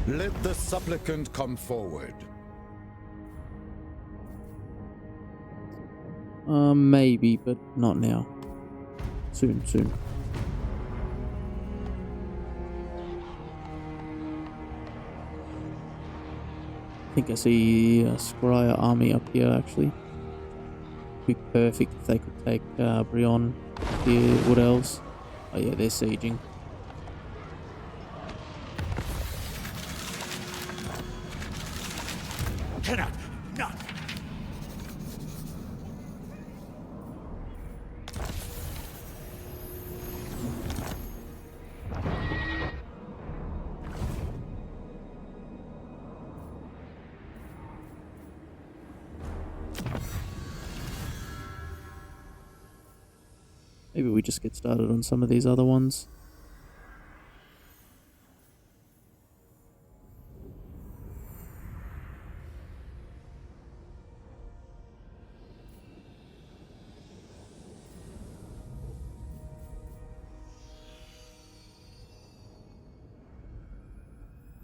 Let the supplicant come forward. Maybe, but not now. Soon, soon. I think I see a Scryer army up here, actually. Be perfect if they could take Bretonnia here. What else? Oh yeah, they're sieging. Cannot. Not. Maybe we just get started on some of these other ones.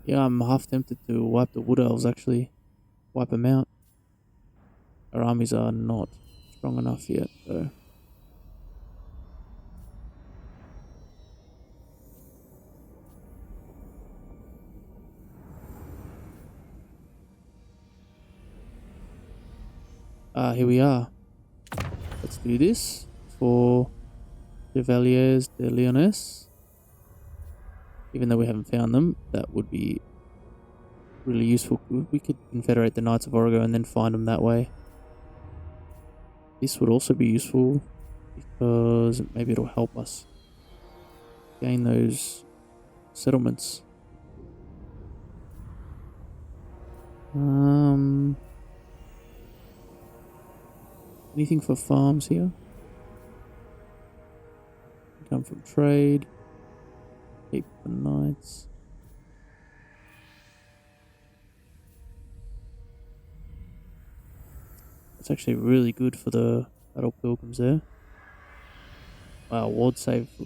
Yeah, I'm half tempted to wipe the Wood Elves, actually. Wipe them out. Our armies are not strong enough yet, though. Here we are. Let's do this for Chevaliers de Lyonesse. Even though we haven't found them, that would be really useful. We could confederate the Knights of Origo and then find them that way. This would also be useful because maybe it'll help us gain those settlements. Anything for farms here? Come from trade. Keep the knights. It's actually really good for the battle pilgrims there. Wow, ward save for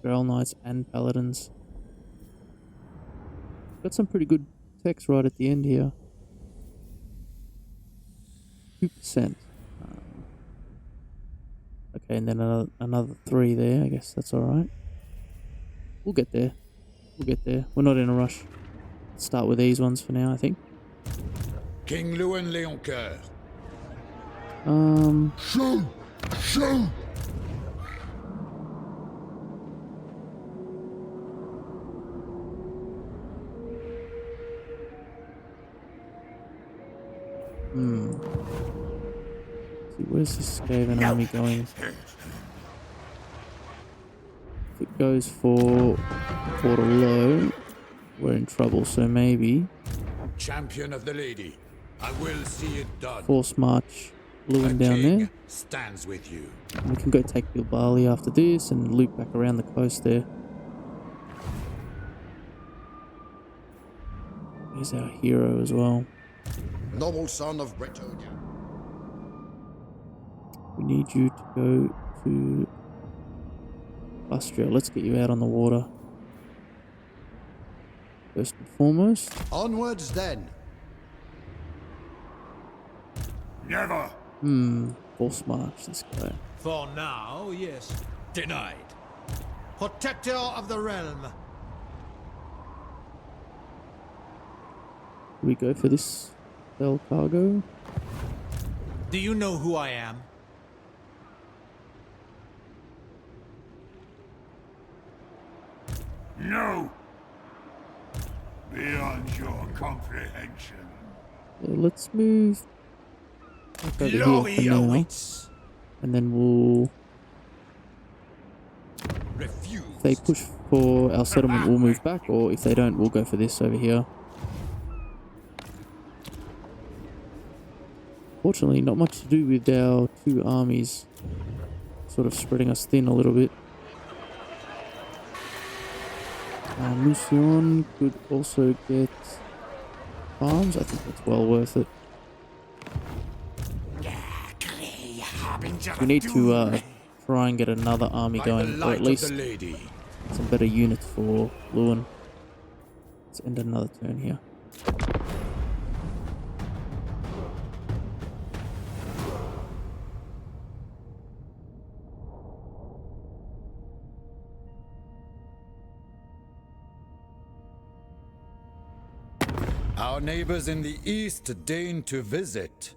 Grail Knights and Paladins. Got some pretty good text right at the end here. 2%. Okay, and then another 3 there. I guess that's alright. We'll get there. We'll get there. We're not in a rush. Let's start with these ones for now, I think. King Lewin Leoncoeur. Shoot! Shoot! See, where's this Skaven army going? If it goes for Portolow, we're in trouble, so maybe Champion of the lady. I will see it done. force march Lewin The down king there. stands with you. And we can go take Bilbali after this and loop back around the coast there. Here's our hero as well. Noble son of Bretonnia. We need you to go to Austria. Let's get you out on the water. First and foremost. Onwards then. Never! Force march this guy. For now, yes. Denied. Protector of the realm. Do we go for this Bell cargo? Do you know who I am? No! Beyond your comprehension. Let's move back over Glory here for now, awaits. and then we'll. Refuse. If they push for our settlement, we'll move back, or if they don't, we'll go for this over here. Fortunately, not much to do with our two armies, sort of spreading us thin a little bit. Lucien could also get farms. I think that's well worth it. We need to try and get another army going, or at least some better units for Lewin. Let's end another turn here. Our neighbors in the east deign to visit.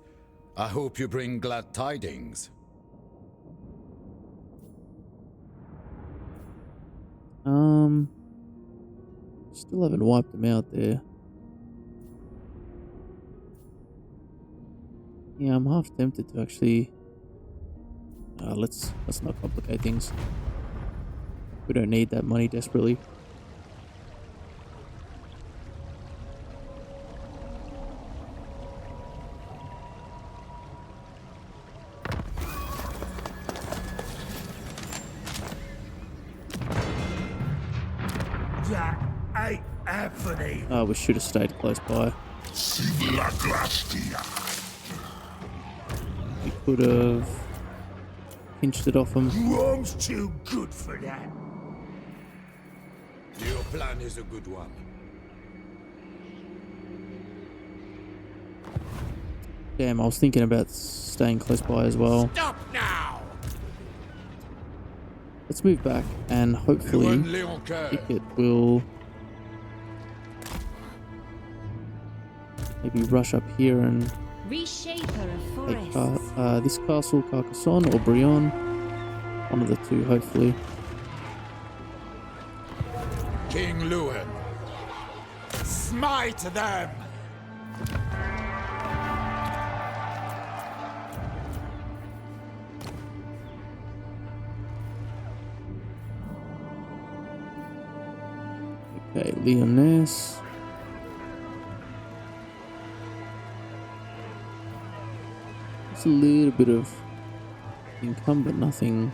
I hope you bring glad tidings. Still haven't wiped them out there. Yeah, I'm half tempted to actually. Let's not complicate things. We don't need that money desperately. We should have stayed close by. We could have pinched it off him. Rome's too good for that. Your plan is a good one. Damn, I was thinking about staying close by as well. Stop now. Let's move back and hopefully it will maybe rush up here and Reshaper of take forests. this castle, Carcassonne or Brion. One of the two, hopefully. King Lewin. Smite them! Okay, Lyonesse. It's a little bit of income, but nothing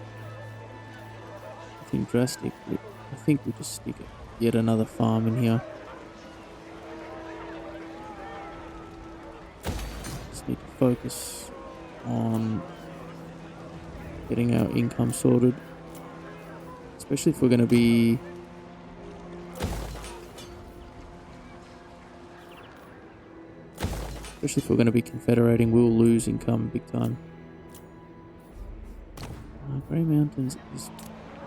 drastic. I think we just stick it. Yet another farm in here. Just need to focus on getting our income sorted, especially if we're going to be confederating. We'll lose income big time. Grey Mountains is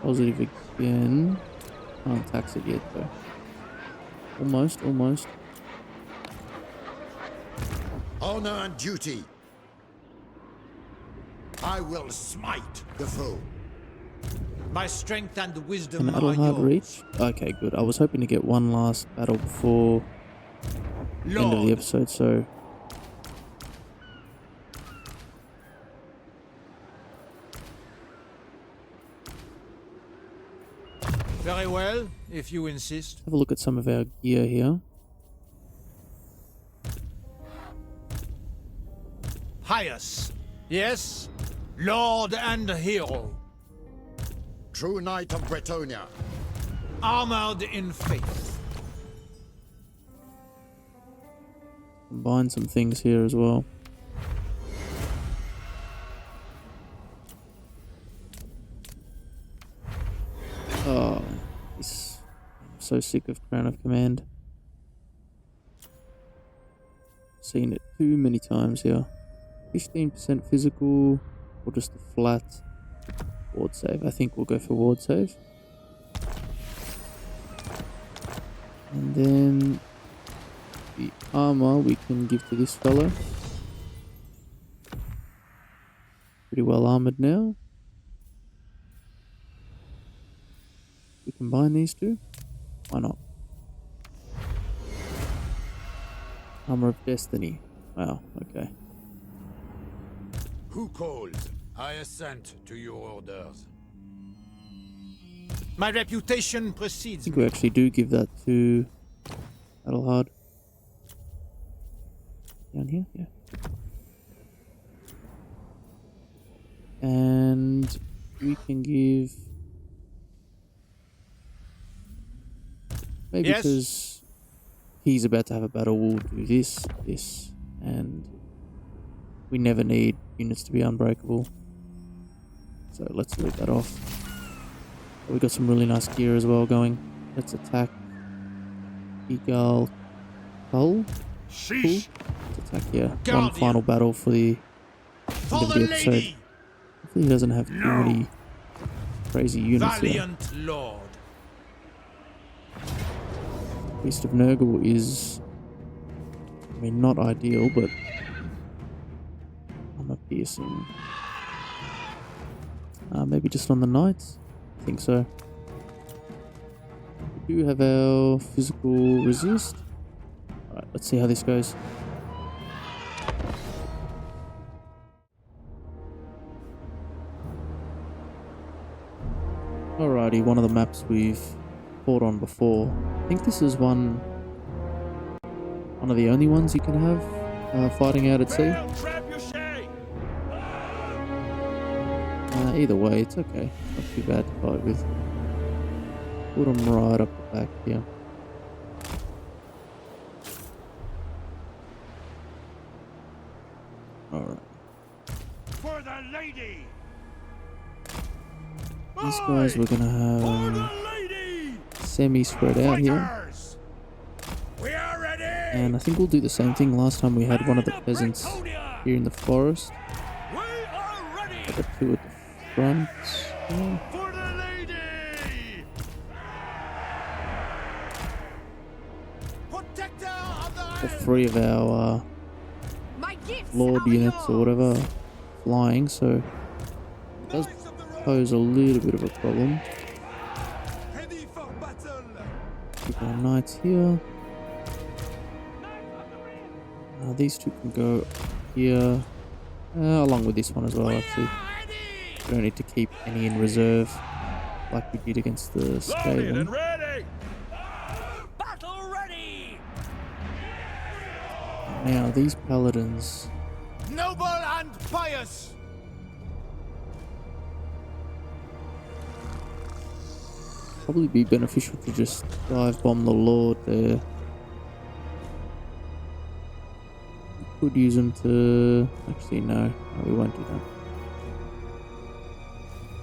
positive again. Can't tax it yet though. Almost. Honor and duty. I will smite the foe. My strength and wisdom Can are Adelhard yours. reach? Okay, good. I was hoping to get one last battle before the end of the episode, so Very well, if you insist. have a look at some of our gear here. Pious. Yes, Lord and hero. True knight of Bretonnia. Armored in faith. Combine some things here as well. Oh, I'm so sick of Crown of Command. Seen it too many times here. 15% physical or just a flat ward save. I think we'll go for ward save. And then the armor we can give to this fellow. Pretty well armored now. We combine these two? Why not? Armor of Destiny. Wow, okay. Who calls? I assent to your orders. My reputation I precedes think me. we actually do give that to Adelhard. Down here? Yeah. And we can give... Maybe Yes? because he's about to have a battle, we'll do this, and we never need units to be unbreakable. So let's leave that off. We've got some really nice gear as well going. Let's attack Eagle Hull. Cool. Let's attack, yeah. One Guardian. final battle for the For end of the the episode. lady, Hopefully he doesn't have too many crazy units here. valiant lord. Beast of Nurgle is, I mean, not ideal, but armor piercing. Maybe just on the knights? I think so. We do have our physical resist. Alright, let's see how this goes. Alrighty, one of the maps we've fought on before. I think this is one of the only ones you can have fighting out at sea. Either way, it's okay. Not too bad to fight with. Put them right up the back here. Alright. For the lady. These guys we're gonna have semi-spread out here. We are ready. And I think we'll do the same thing. Last time we had one of the peasants here in the forest. We are ready. Got two at the front. Yeah. For the lady. Protector of the All three of our My gifts lord are units or yours. whatever flying, so it does pose a little bit of a problem. Ready for battle. Keep our knights here. These two can go here, along with this one as well, actually. We don't need to keep any in reserve like we did against the Skaven. Ready. Battle ready. Now, these paladins, Noble and pious. probably be beneficial to just dive bomb the Lord there. Could use them to... Actually, no, we won't do that.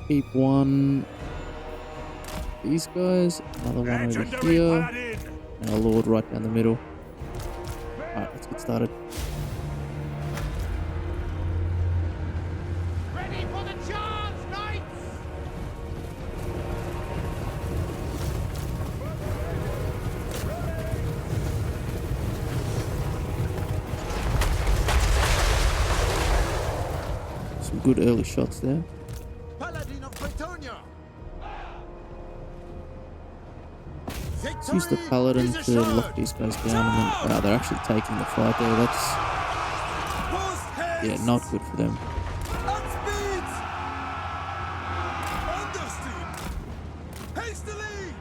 Keep one. These guys, another one over here, and a Lord right down the middle. Alright, let's get started. Ready for the charge, knights. Some good early shots there. Paladin of Bretonnia. Let's use the paladin to lock these guys down, and then wow, they're actually taking the fight there. That's, yeah, not good for them. Hastily.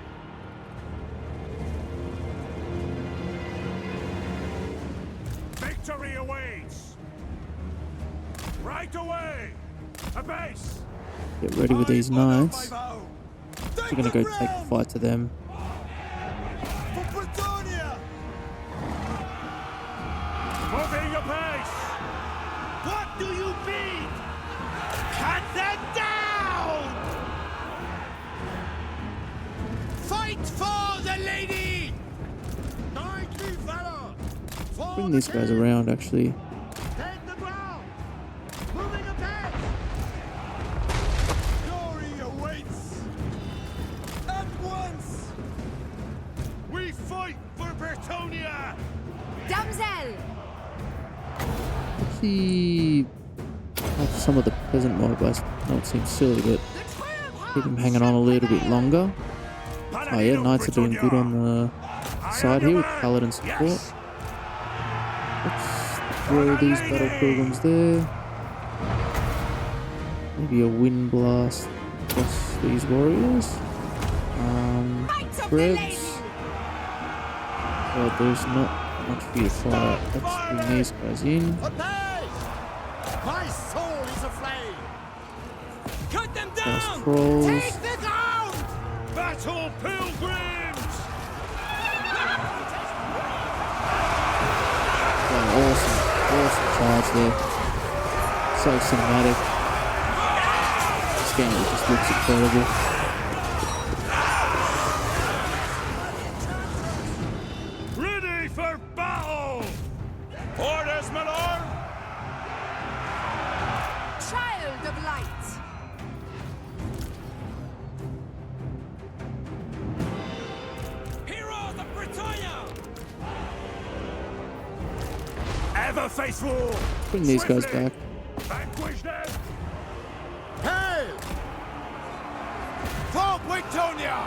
Victory awaits. Right away. A base. Get ready with these knights. We're gonna go take the fight to them. For Bretonnia. Moving apace. What do you mean? Cut them down. Fight for the lady. Knightly valor. For Bring these guys around, actually. Take the ground. Moving apace. Glory awaits. At once. We fight for Bretonnia. Damsel! Actually, have some of the peasant mobiles. No, it seems silly, but keep them hanging on a little bit longer. Oh yeah, knights are doing good on the side here with paladin support. Let's throw these battle pilgrims there. Maybe a wind blast across these warriors. Krebs. Oh, there's not much for you to fire. Let's bring these guys in. My soul is aflame. Cut them Fast down. trolls. Take the ground. Battle pilgrims. Oh, awesome charge there. So cinematic. This game just looks incredible. Ready for battle. Orders, my lord. Child of light! Heroes of Bretonnia. Ever faithful. Bring these guys back. Vanquish them. Hail! For Bretonnia.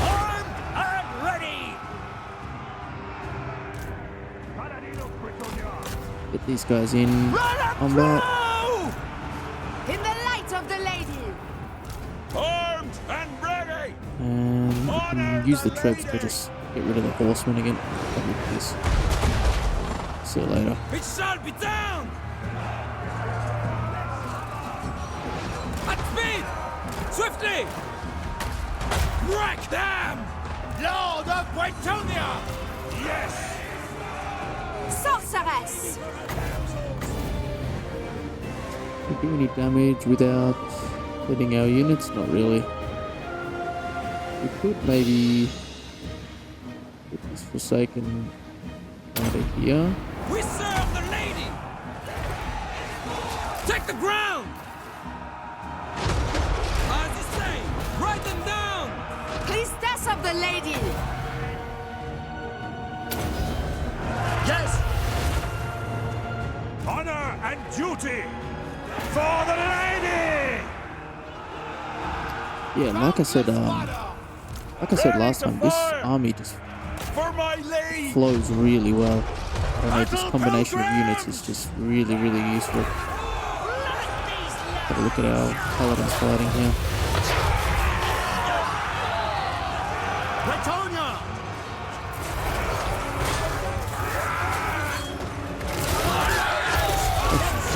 Armed and ready. Paladin of Bretonnia. Get these guys in combat. In the light of the lady! Armed and ready. And we can use the trebs to just get rid of the horsemen again. With this. See you later. It shall be done! At speed! Swiftly! Wreck them! Lord of Bretonnia. Yes. Sorceress! Can we do any damage without hitting our units? Not really. We could maybe put this Forsaken over here. We serve the lady! Take the ground! As you say, write them down! Priestess of the lady! Yes. duty for the lady! Yeah, like I said last time, this army just For my lady! flows really well. I don't know, this combination of units is just really, really useful. Have a look at our paladins fighting here. Bretonnia!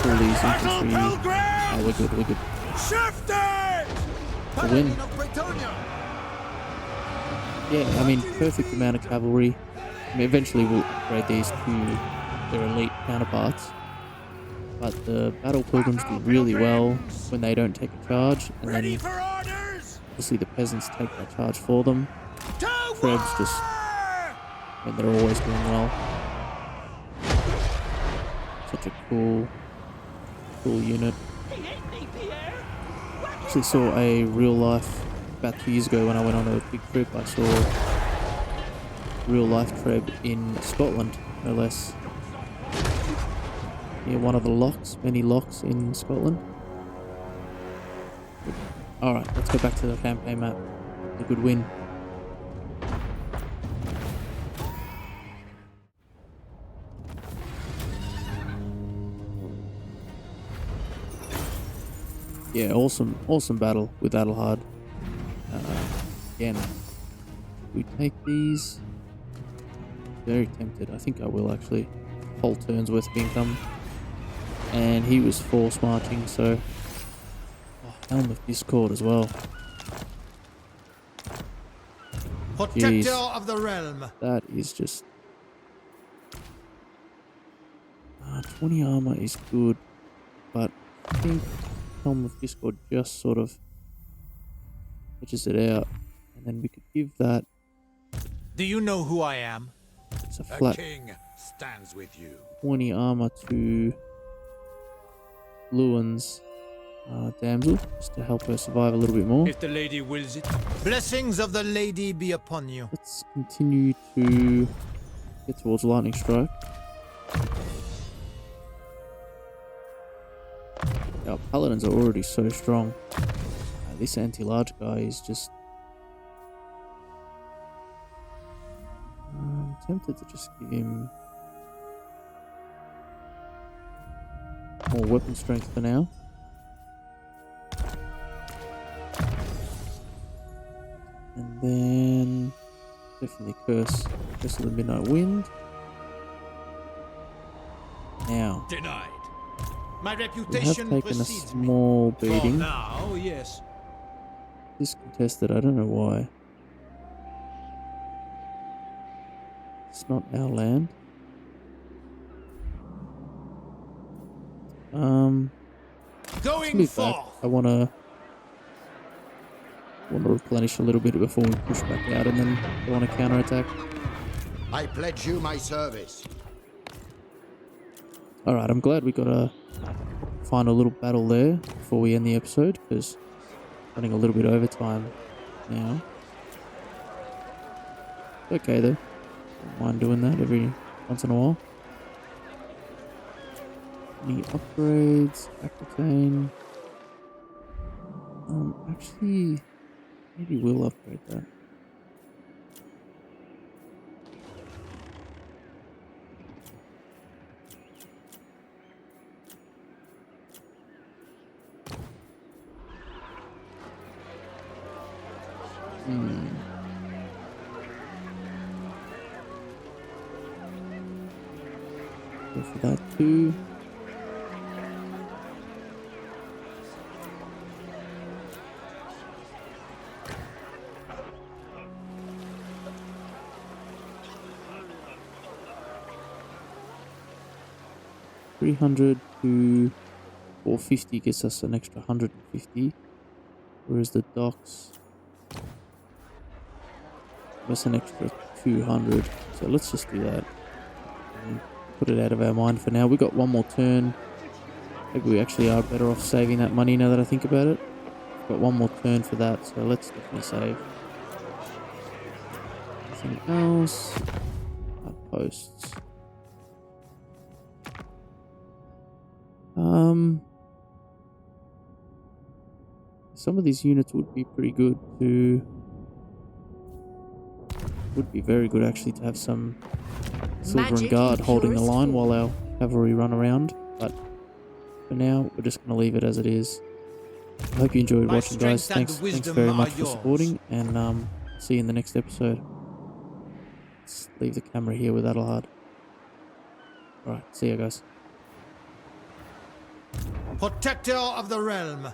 All these infantry. Oh, we're good, we're good. Shifted! To win. Yeah, I mean, perfect amount of cavalry. I mean, eventually we'll upgrade these to their elite counterparts. But the battle pilgrims do really well when they don't take a charge, and then Ready for orders! obviously the peasants take that charge for them. To Trebs just, I mean, they're always doing well. Such a cool unit. Actually saw a real life, about 2 years ago when I went on a big trip, I saw real life Treb in Scotland, no less. Yeah, one of the locks, many locks in Scotland. Alright, let's go back to the campaign map. A good win. Yeah, awesome battle with Adelhard. Again, we take these. Very tempted. I think I will actually. Whole turn's worth of income. And he was force marching, so. Oh, Helm of Discord as well. Protector of the realm. That is just. 20 armor is good, but I think Helm of Discord just sort of edges it out, and then we could give that. Do you know who I am? It's a flat king stands with you. 20 armor to Lewin's damsel, just to help her survive a little bit more. If the lady wills it. Blessings of the lady be upon you. Let's continue to get towards lightning strike. Our paladins are already so strong. This anti-large guy is just. I'm tempted to just give him more weapon strength for now. And then definitely curse of the Midnight Wind. Now. Denied. My We have reputation taken a precedes small me. beating. For now, yes. This contested, I don't know why. It's not our land. Going Move back. forth. I wanna replenish a little bit before we push back out and then go on a counterattack. I pledge you my service. Alright, I'm glad we got a final little battle there before we end the episode, because running a little bit overtime now. Okay though. Don't mind doing that every once in a while. Any upgrades? Aquitaine. Actually, maybe we'll upgrade that. Go for that too. $300 to 450 gets us an extra 150, whereas the docks was an extra 200. So let's just do that and put it out of our mind for now. We got one more turn. Maybe we actually are better off saving that money now that I think about it. We've got one more turn for that, so let's definitely save. Anything else? Outposts. Some of these units would be pretty good to... Would be very good actually to have some Silver and Guard holding the line while our cavalry run around. But for now, we're just going to leave it as it is. I hope you enjoyed watching, guys. Thanks very much for supporting, and see you in the next episode. Let's leave the camera here with Adelhard. Alright, see ya, guys. Protector of the realm,